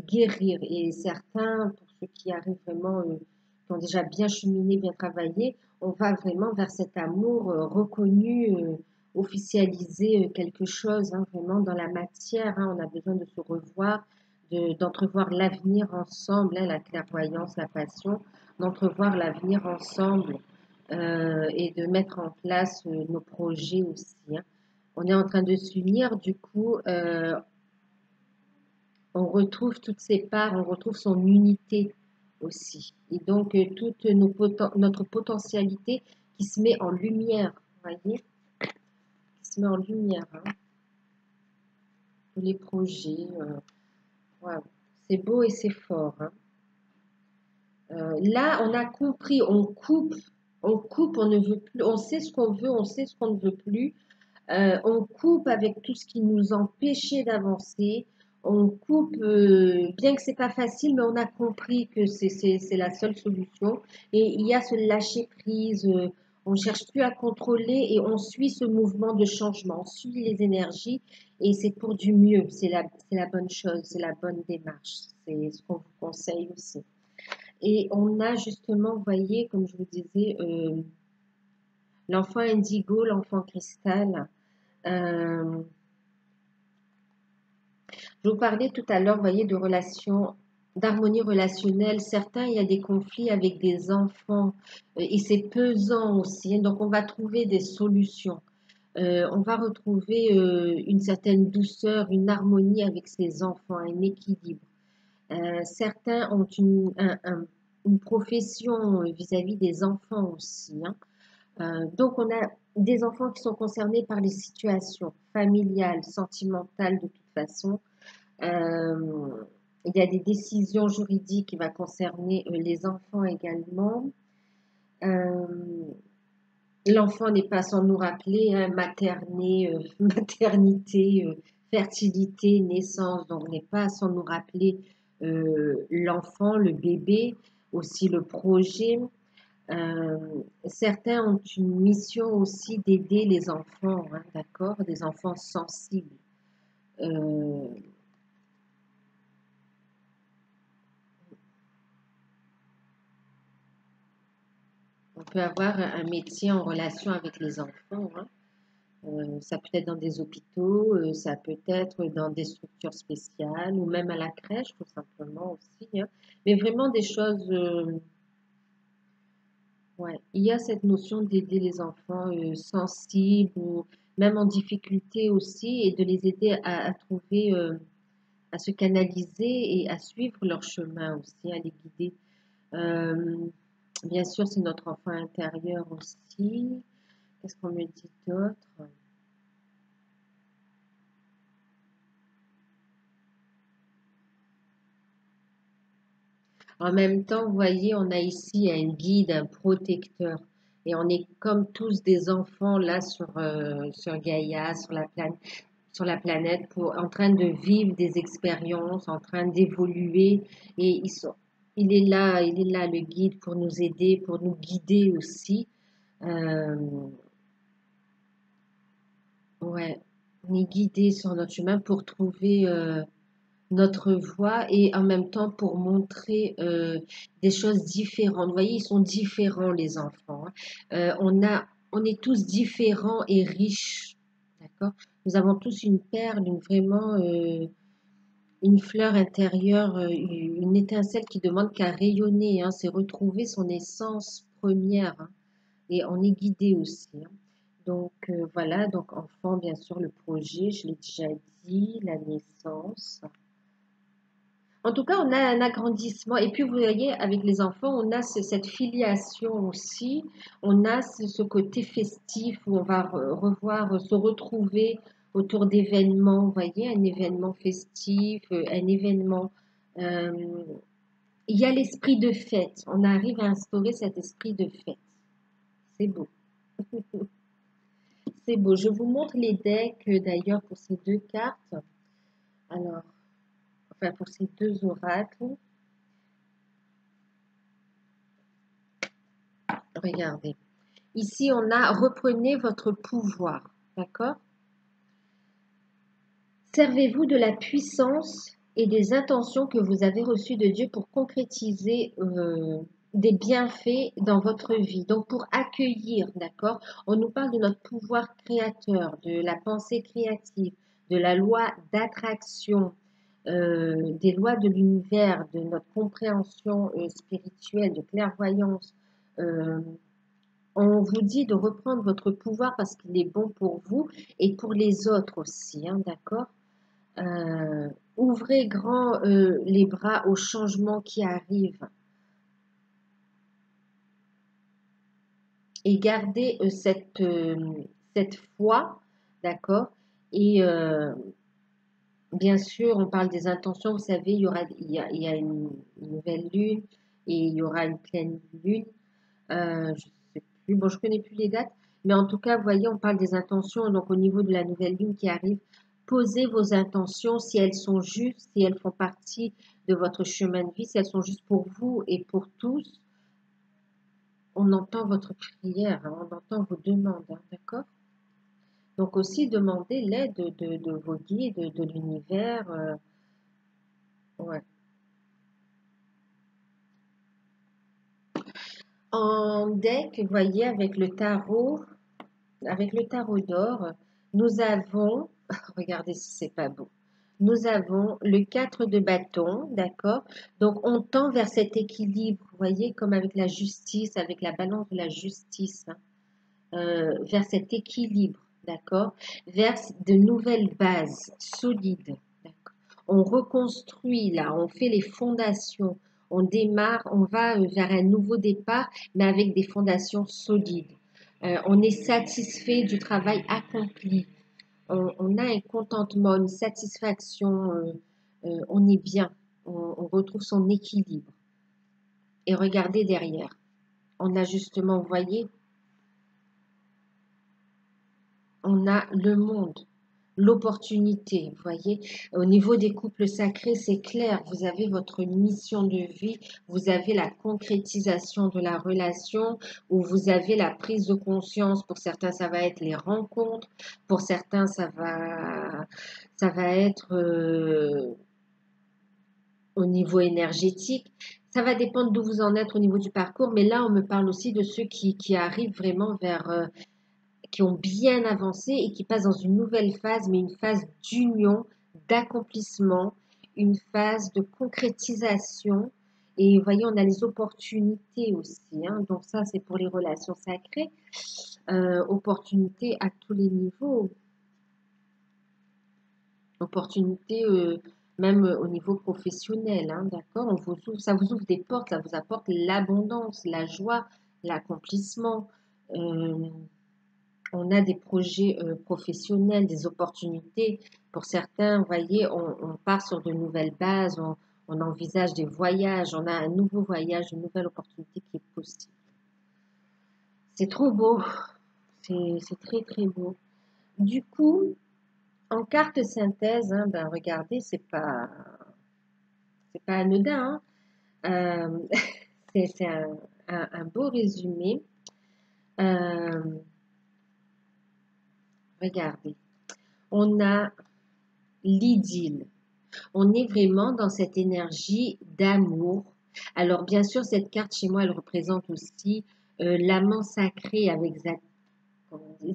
guérir. Et certains, pour ceux qui arrivent vraiment, qui ont déjà bien cheminé, bien travaillé, on va vraiment vers cet amour reconnu, officialiser quelque chose, hein, vraiment dans la matière, hein. On a besoin de se revoir, d'entrevoir l'avenir ensemble, hein, la clairvoyance, la passion, d'entrevoir l'avenir ensemble et de mettre en place nos projets aussi, hein. On est en train de s'unir, du coup, on retrouve toutes ses parts, on retrouve son unité aussi. Et donc, toute notre potentialité qui se met en lumière, vous voyez, qui se met en lumière, hein, tous les projets. Waouh. C'est beau et c'est fort, hein. Là, on a compris, on coupe, on ne veut plus, on sait ce qu'on veut, on sait ce qu'on ne veut plus. On coupe avec tout ce qui nous empêchait d'avancer. On coupe, bien que c'est pas facile, mais on a compris que c'est la seule solution. Et il y a ce lâcher prise. On ne cherche plus à contrôler et on suit ce mouvement de changement. On suit les énergies et c'est pour du mieux. C'est la bonne chose, c'est la bonne démarche. C'est ce qu'on vous conseille aussi. Et on a justement, vous voyez, comme je vous disais, l'enfant indigo, l'enfant cristal. Euh, je vous parlais tout à l'heure, vous voyez, de relations, d'harmonie relationnelle. Certains, il y a des conflits avec des enfants et c'est pesant aussi, hein. Donc, on va trouver des solutions. On va retrouver une certaine douceur, une harmonie avec ses enfants, un équilibre. Certains ont une profession vis-à-vis des enfants aussi, hein. Donc, on a des enfants qui sont concernés par les situations familiales, sentimentales de toute façon. Euh, il y a des décisions juridiques qui vont concerner les enfants également. Euh, L'enfant n'est pas sans nous rappeler, hein, maternité, fertilité, naissance, donc n'est pas sans nous rappeler l'enfant, le bébé, aussi le projet. Euh, Certains ont une mission aussi d'aider les enfants, hein, d'accord, des enfants sensibles. Euh, on peut avoir un métier en relation avec les enfants, hein. Ça peut être dans des hôpitaux, ça peut être dans des structures spéciales ou même à la crèche, tout simplement aussi, hein. Mais vraiment des choses, ouais. Il y a cette notion d'aider les enfants sensibles ou même en difficulté aussi et de les aider à trouver, à se canaliser et à suivre leur chemin aussi, à les guider. Euh, Bien sûr, c'est notre enfant intérieur aussi. Qu'est-ce qu'on me dit d'autre? En même temps, vous voyez, on a ici un guide, un protecteur. Et on est comme tous des enfants là sur Gaïa, sur la planète, en train de vivre des expériences, en train d'évoluer. Et il est là le guide pour nous aider, pour nous guider aussi. Euh, ouais, on est guidé sur notre chemin pour trouver notre voix et en même temps pour montrer des choses différentes. Vous voyez, ils sont différents, les enfants, hein. On est tous différents et riches, d'accord? Nous avons tous une perle, vraiment une fleur intérieure, une étincelle qui demande qu'à rayonner, hein. C'est retrouver son essence première, hein. Et on est guidé aussi, hein. Donc voilà, donc enfant, bien sûr, le projet, je l'ai déjà dit, la naissance. En tout cas, on a un agrandissement. Et puis, vous voyez, avec les enfants, on a cette filiation aussi. On a ce côté festif où on va revoir, se retrouver autour d'événements. Vous voyez, un événement festif, un événement. euh, il y a l'esprit de fête. On arrive à instaurer cet esprit de fête. C'est beau. C'est beau. Je vous montre les decks d'ailleurs pour ces deux cartes. Alors, enfin, pour ces deux oracles. Regardez. Ici, on a reprenez votre pouvoir. D'accord? Servez-vous de la puissance et des intentions que vous avez reçues de Dieu pour concrétiser des bienfaits dans votre vie. Donc, pour accueillir, d'accord? On nous parle de notre pouvoir créateur, de la pensée créative, de la loi d'attraction, des lois de l'univers, de notre compréhension spirituelle, de clairvoyance. euh, On vous dit de reprendre votre pouvoir parce qu'il est bon pour vous et pour les autres aussi, hein, d'accord? Ouvrez grand les bras au changement qui arrive et gardez cette foi, d'accord? Et bien sûr, on parle des intentions, vous savez, il y a une nouvelle lune et il y aura une pleine lune. Je sais plus, bon, je connais plus les dates, mais en tout cas, vous voyez, on parle des intentions. Donc, au niveau de la nouvelle lune qui arrive, posez vos intentions si elles sont justes, si elles font partie de votre chemin de vie, si elles sont justes pour vous et pour tous. On entend votre prière, hein, on entend vos demandes, hein, d'accord? Donc aussi, demandez l'aide de vos guides, de l'univers. Ouais. En deck, vous voyez, avec le tarot d'or, nous avons, regardez si c'est pas beau, nous avons le 4 de bâton, d'accord? Donc on tend vers cet équilibre, vous voyez, comme avec la justice, avec la balance de la justice, hein, vers cet équilibre, d'accord? Vers de nouvelles bases solides, d'accord? On reconstruit là, on fait les fondations, on démarre, on va vers un nouveau départ, mais avec des fondations solides. On est satisfait du travail accompli. On a un contentement, une satisfaction, on est bien, on retrouve son équilibre. Et regardez derrière, on a justement, vous voyez, on a le monde, l'opportunité, vous voyez. Au niveau des couples sacrés, c'est clair, vous avez votre mission de vie, vous avez la concrétisation de la relation, où vous avez la prise de conscience. Pour certains, ça va être les rencontres, pour certains, ça va être au niveau énergétique. Ça va dépendre d'où vous en êtes au niveau du parcours, mais là, on me parle aussi de ceux qui arrivent vraiment vers qui ont bien avancé et qui passent dans une nouvelle phase, mais une phase d'union, d'accomplissement, une phase de concrétisation. Et vous voyez, on a les opportunités aussi, hein. Donc ça, c'est pour les relations sacrées. Opportunités à tous les niveaux. Opportunités même au niveau professionnel, hein, d'accord? Ça vous ouvre des portes, ça vous apporte l'abondance, la joie, l'accomplissement. Euh, on a des projets professionnels, des opportunités. Pour certains, vous voyez, on part sur de nouvelles bases, on envisage des voyages, on a un nouveau voyage, une nouvelle opportunité qui est possible. C'est trop beau, c'est très très beau. Du coup, en carte synthèse, hein, ben regardez, c'est pas anodin, hein. C'est un beau résumé. Euh, regardez, on a l'idylle. On est vraiment dans cette énergie d'amour. Alors, bien sûr, cette carte chez moi, elle représente aussi l'amant sacré avec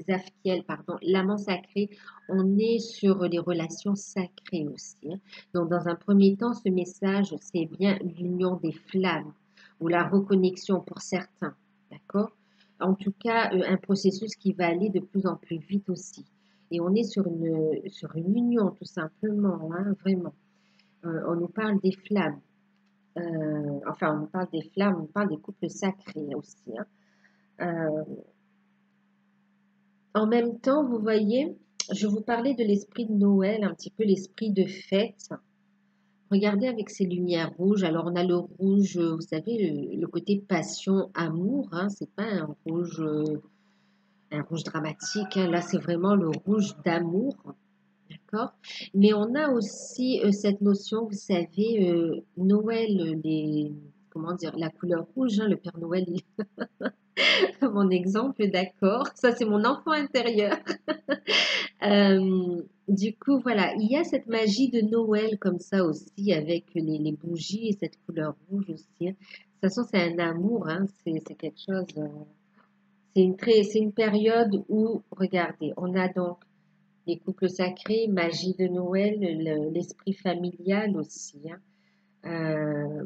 Zafkiel, pardon, l'amant sacré. On est sur les relations sacrées aussi, hein. Donc, dans un premier temps, ce message, c'est bien l'union des flammes ou la reconnexion pour certains. D'accord? En tout cas, un processus qui va aller de plus en plus vite aussi. Et on est sur une union, tout simplement, hein, vraiment. On nous parle des flammes. Enfin, on nous parle des flammes, on nous parle des couples sacrés aussi, hein. Euh, En même temps, vous voyez, je vous parlais de l'esprit de Noël, un petit peu l'esprit de fête. Regardez avec ces lumières rouges. Alors, on a le rouge, vous savez, le côté passion, amour, hein. C'est pas un rouge dramatique, hein. Là, c'est vraiment le rouge d'amour. D'accord? Mais on a aussi cette notion, vous savez, Noël, comment dire, la couleur rouge, hein, le Père Noël, mon exemple, d'accord. Ça, c'est mon enfant intérieur. Du coup, voilà, il y a cette magie de Noël comme ça aussi, avec les bougies et cette couleur rouge aussi, hein. De toute façon, c'est un amour, hein, c'est quelque chose. C'est une période où, regardez, on a donc les couples sacrés, magie de Noël, l'esprit familial aussi, hein. Euh,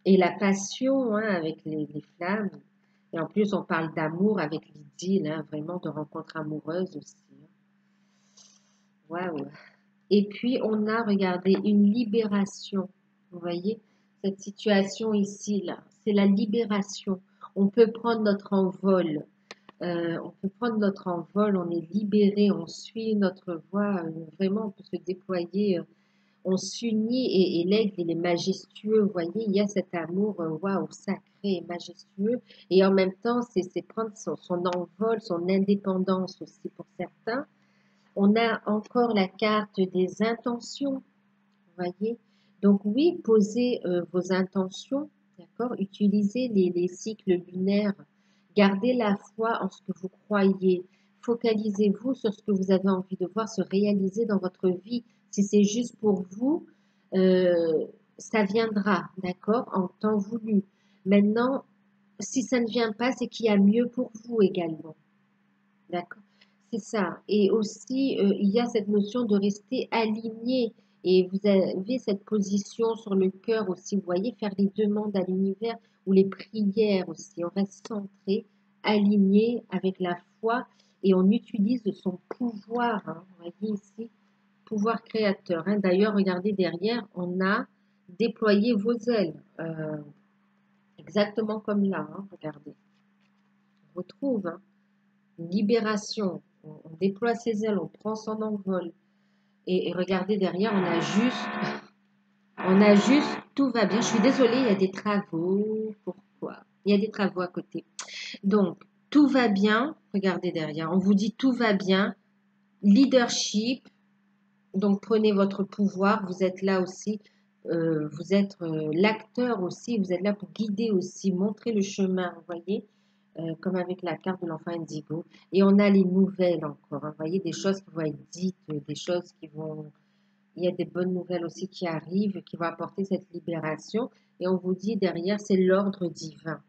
et la passion, hein, avec les flammes. Et en plus, on parle d'amour avec l'idylle, hein, vraiment de rencontres amoureuses aussi, hein. Waouh! Et puis, on a, regardez, une libération. Vous voyez, cette situation ici, là, c'est la libération. On peut prendre notre envol. On peut prendre notre envol, on est libéré, on suit notre voie. Vraiment, on peut se déployer. On s'unit et l'aigle, il est majestueux. Vous voyez, il y a cet amour, waouh, sacré et majestueux. Et en même temps, c'est prendre son envol, son indépendance aussi pour certains. On a encore la carte des intentions, vous voyez. Donc oui, posez vos intentions, d'accord. Utilisez les cycles lunaires. Gardez la foi en ce que vous croyez. Focalisez-vous sur ce que vous avez envie de voir se réaliser dans votre vie. Si c'est juste pour vous, euh, ça viendra, d'accord, en temps voulu. Maintenant, si ça ne vient pas, c'est qu'il y a mieux pour vous également. D'accord, c'est ça. Et aussi, il y a cette notion de rester aligné. Et vous avez cette position sur le cœur aussi. Vous voyez, faire les demandes à l'univers ou les prières aussi. On reste centré, aligné avec la foi et on utilise son pouvoir, hein. Vous voyez ici, pouvoir créateur, hein. D'ailleurs, regardez derrière, on a déployé vos ailes. Exactement comme là, hein. Regardez. On retrouve, hein, une libération. On déploie ses ailes, on prend son envol. Et regardez derrière, on a juste, tout va bien. Je suis désolée, il y a des travaux. Pourquoi? Il y a des travaux à côté. Donc, tout va bien. Regardez derrière, on vous dit tout va bien. Leadership. Donc, prenez votre pouvoir. Vous êtes là aussi. Vous êtes l'acteur aussi. Vous êtes là pour guider aussi, montrer le chemin. Vous voyez? Comme avec la carte de l'enfant indigo. Et on a les nouvelles encore, hein. Vous voyez, des choses qui vont être dites, des choses qui vont... Il y a des bonnes nouvelles aussi qui arrivent, qui vont apporter cette libération. Et on vous dit derrière, c'est l'ordre divin.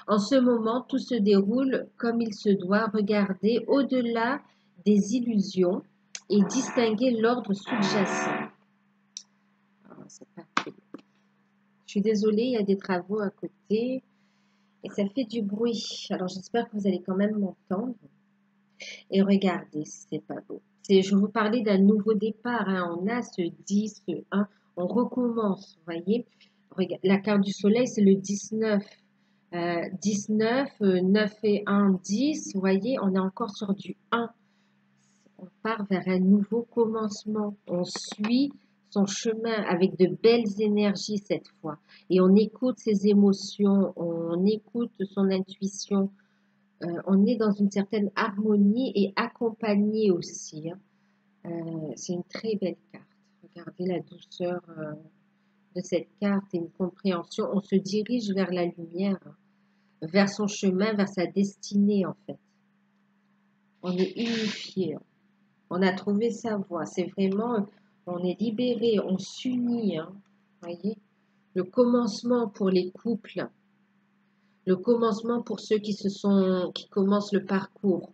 En ce moment, tout se déroule comme il se doit. Regardez au-delà des illusions et distinguer l'ordre sous-jacent. Ah, c'est pas cool. Je suis désolée, il y a des travaux à côté et ça fait du bruit. Alors j'espère que vous allez quand même m'entendre. Et regardez si c'est pas beau. Je vous parlais d'un nouveau départ, hein. On a ce 10, ce 1, on recommence, vous voyez. La carte du soleil, c'est le 19. 19, 9 et 1, 10. Vous voyez, on est encore sur du 1. On part vers un nouveau commencement. On suit son chemin avec de belles énergies cette fois. Et on écoute ses émotions, on écoute son intuition. On est dans une certaine harmonie et accompagné aussi, hein. C'est une très belle carte. Regardez la douceur de cette carte et une compréhension. On se dirige vers la lumière, hein, vers son chemin, vers sa destinée en fait. On est unifié, hein. On a trouvé sa voie. C'est vraiment, on est libéré, on s'unit, hein. Voyez, le commencement pour les couples, le commencement pour ceux qui commencent le parcours.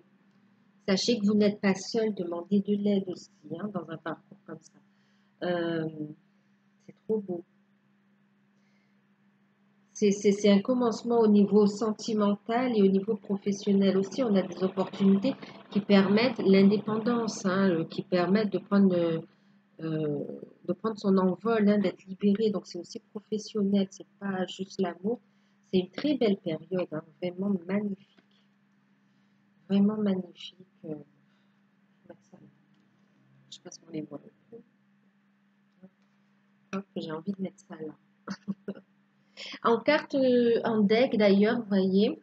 Sachez que vous n'êtes pas seul, demandez de l'aide aussi, hein, dans un parcours comme ça. C'est trop beau. C'est un commencement au niveau sentimental et au niveau professionnel aussi. On a des opportunités qui permettent l'indépendance, hein, qui permettent de prendre son envol, hein, d'être libéré. Donc c'est aussi professionnel, c'est pas juste l'amour. C'est une très belle période, hein, vraiment magnifique. Vraiment magnifique. Je passe pour les voix. J'ai envie de mettre ça là. En carte, en deck d'ailleurs, vous voyez,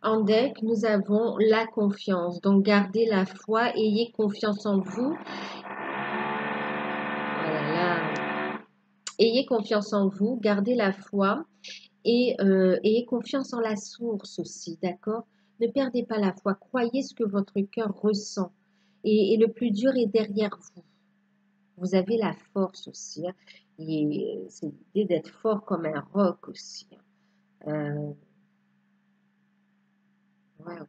en deck, nous avons la confiance. Donc, gardez la foi, ayez confiance en vous. Voilà, là. Ayez confiance en vous, gardez la foi et ayez confiance en la source aussi, d'accord? Ne perdez pas la foi, croyez ce que votre cœur ressent. Et le plus dur est derrière vous. Vous avez la force aussi, hein. Et c'est l'idée d'être fort comme un roc aussi, hein. Wow.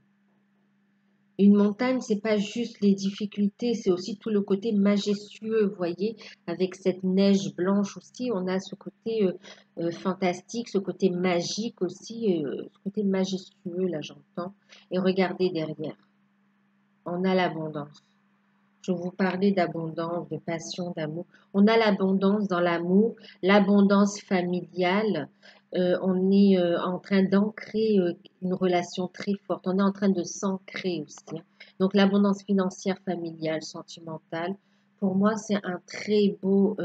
Une montagne, c'est pas juste les difficultés, c'est aussi tout le côté majestueux, vous voyez, avec cette neige blanche aussi, on a ce côté fantastique, ce côté magique aussi, ce côté majestueux, là j'entends. Et regardez derrière, on a l'abondance. Je vous parlais d'abondance, de passion, d'amour. On a l'abondance dans l'amour, l'abondance familiale. On est en train d'ancrer une relation très forte. On est en train de s'ancrer aussi, hein. Donc l'abondance financière, familiale, sentimentale. Pour moi, c'est un très beau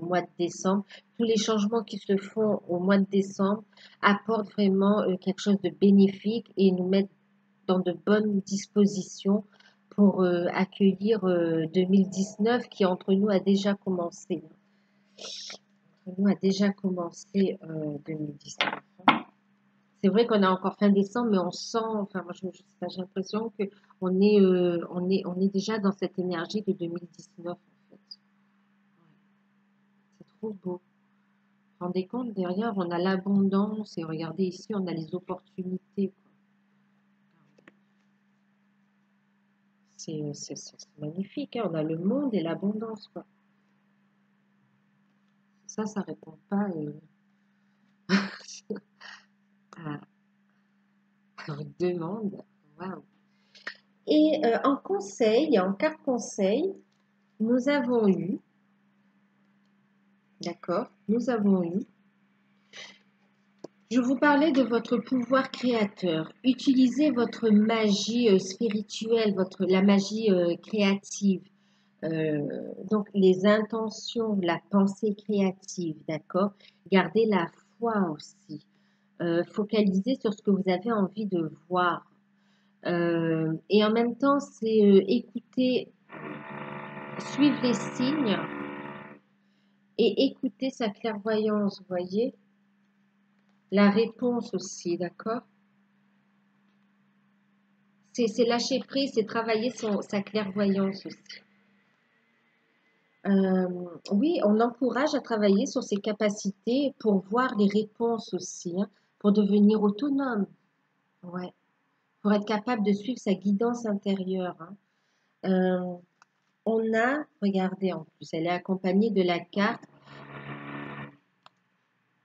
mois de décembre. Tous les changements qui se font au mois de décembre apportent vraiment quelque chose de bénéfique et nous mettent dans de bonnes dispositions pour accueillir 2019 qui entre nous a déjà commencé. Entre nous a déjà commencé 2019. C'est vrai qu'on a encore fin décembre, mais on sent, enfin moi j'ai l'impression que on est déjà dans cette énergie de 2019 en fait. Ouais, c'est trop beau. Vous vous rendez compte, derrière on a l'abondance et regardez ici on a les opportunités, quoi. C'est magnifique, hein. On a le monde et l'abondance, quoi. Ça répond pas à, à votre demande. Waouh. Et en conseil, en carte conseil, nous avons eu, d'accord, nous avons eu, je vous parlais de votre pouvoir créateur. Utilisez votre magie spirituelle, la magie créative. Donc les intentions, la pensée créative, d'accord? Gardez la foi aussi. Focalisez sur ce que vous avez envie de voir. Et en même temps, c'est écouter, suivre les signes et écouter sa clairvoyance, vous voyez? La réponse aussi, d'accord? C'est lâcher prise, c'est travailler sa clairvoyance aussi. Oui, on encourage à travailler sur ses capacités pour voir les réponses aussi, hein. pour devenir autonome, ouais, pour être capable de suivre sa guidance intérieure, hein. Euh, on a, regardez en plus, elle est accompagnée de la carte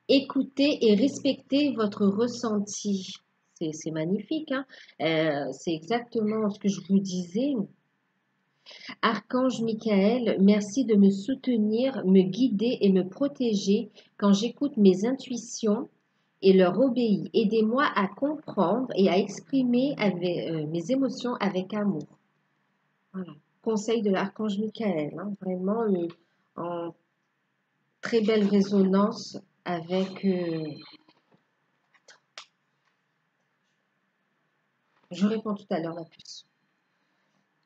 écoutez et respectez votre ressenti. C'est magnifique, hein. C'est exactement ce que je vous disais. Archange Michael, merci de me soutenir, me guider et me protéger quand j'écoute mes intuitions et leur obéis. Aidez-moi à comprendre et à exprimer mes émotions avec amour. Voilà. Conseil de l'archange Michael, hein, vraiment en très belle résonance avec... je réponds tout à l'heure la puce.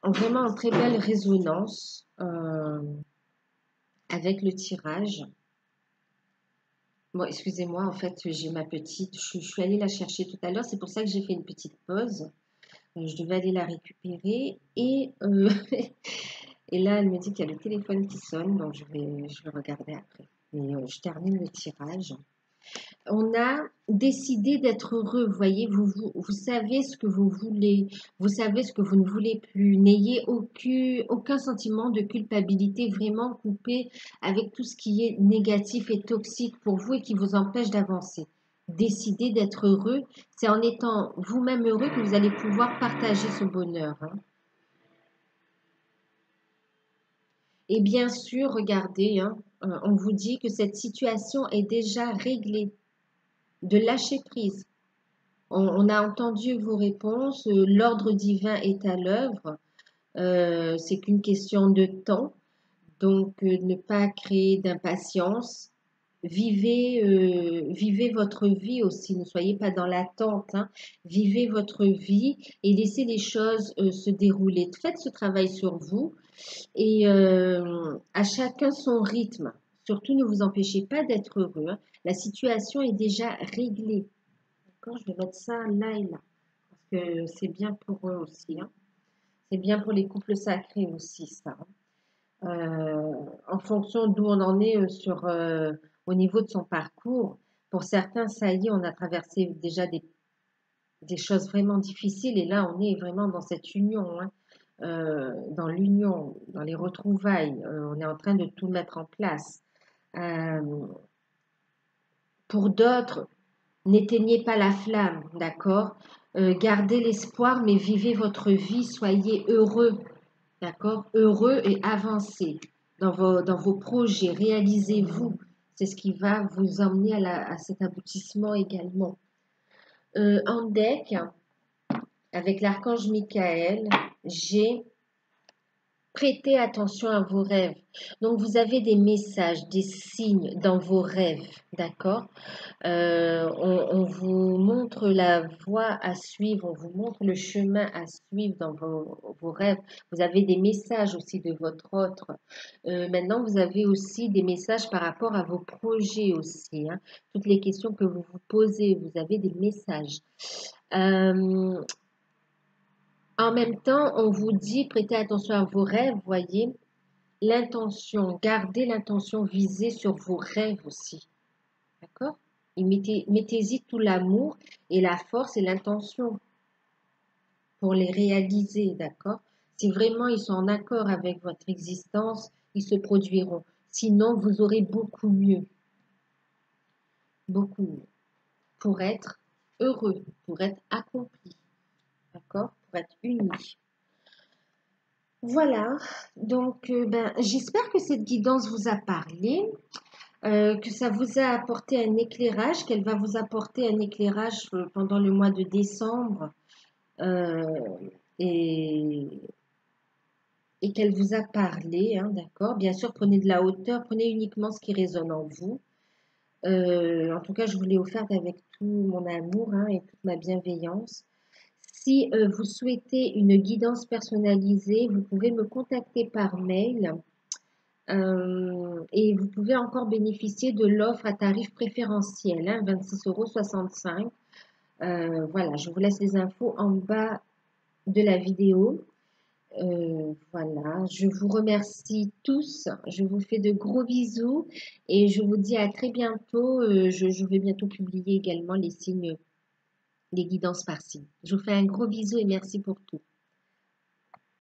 Vraiment en très belle résonance avec le tirage. Bon, excusez-moi, en fait, j'ai ma petite, je suis allée la chercher tout à l'heure, c'est pour ça que j'ai fait une petite pause. Je devais aller la récupérer et là, elle me dit qu'il y a le téléphone qui sonne, donc je vais regarder après. Mais je termine le tirage. On a décidé d'être heureux, vous voyez, vous savez ce que vous voulez, vous savez ce que vous ne voulez plus. N'ayez aucun sentiment de culpabilité, vraiment coupé avec tout ce qui est négatif et toxique pour vous et qui vous empêche d'avancer. Décidez d'être heureux, c'est en étant vous-même heureux que vous allez pouvoir partager ce bonheur, hein. Et bien sûr, regardez, hein, on vous dit que cette situation est déjà réglée, de lâcher prise. On a entendu vos réponses, l'ordre divin est à l'œuvre, c'est qu'une question de temps, donc ne pas créer d'impatience. Vivez votre vie aussi, ne soyez pas dans l'attente, hein. Vivez votre vie et laissez les choses se dérouler. Faites ce travail sur vous et à chacun son rythme. Surtout, ne vous empêchez pas d'être heureux, hein. La situation est déjà réglée. D'accord, je vais mettre ça là et là. Parce que c'est bien pour eux aussi, hein. C'est bien pour les couples sacrés aussi, ça, hein. En fonction d'où on en est au niveau de son parcours, pour certains, ça y est, on a traversé déjà des choses vraiment difficiles et là, on est vraiment dans cette union, hein. Dans l'union, dans les retrouvailles, on est en train de tout mettre en place. Euh, pour d'autres, n'éteignez pas la flamme, d'accord? Gardez l'espoir, mais vivez votre vie, soyez heureux, d'accord? Heureux et avancez dans vos projets, réalisez-vous. C'est ce qui va vous emmener à cet aboutissement également. En deck, avec l'archange Michael, j'ai prêtez attention à vos rêves. Donc, vous avez des messages, des signes dans vos rêves, d'accord? On vous montre la voie à suivre, on vous montre le chemin à suivre dans vos rêves. Vous avez des messages aussi de votre autre. Maintenant, vous avez aussi des messages par rapport à vos projets aussi, hein. Toutes les questions que vous vous posez, vous avez des messages. Euh, En même temps, on vous dit, prêtez attention à vos rêves, voyez, l'intention, gardez l'intention visée sur vos rêves aussi, d'accord? Et mettez-y tout l'amour et la force et l'intention pour les réaliser, d'accord? Si vraiment ils sont en accord avec votre existence, ils se produiront. Sinon, vous aurez beaucoup mieux, pour être heureux, pour être accompli, d'accord? Pour être uni. Voilà, donc ben, j'espère que cette guidance vous a parlé, que ça vous a apporté un éclairage, qu'elle va vous apporter un éclairage pendant le mois de décembre euh, et, et qu'elle vous a parlé, hein, d'accord? Bien sûr, prenez de la hauteur, prenez uniquement ce qui résonne en vous. En tout cas, je vous l'ai offerte avec tout mon amour, hein, et toute ma bienveillance. Si vous souhaitez une guidance personnalisée, vous pouvez me contacter par mail. Et vous pouvez encore bénéficier de l'offre à tarif préférentiel, hein, 26,65 €. Voilà, je vous laisse les infos en bas de la vidéo. Voilà, je vous remercie tous. Je vous fais de gros bisous et je vous dis à très bientôt. Je vais bientôt publier également les signes, les guidances par signe. Je vous fais un gros bisou et merci pour tout.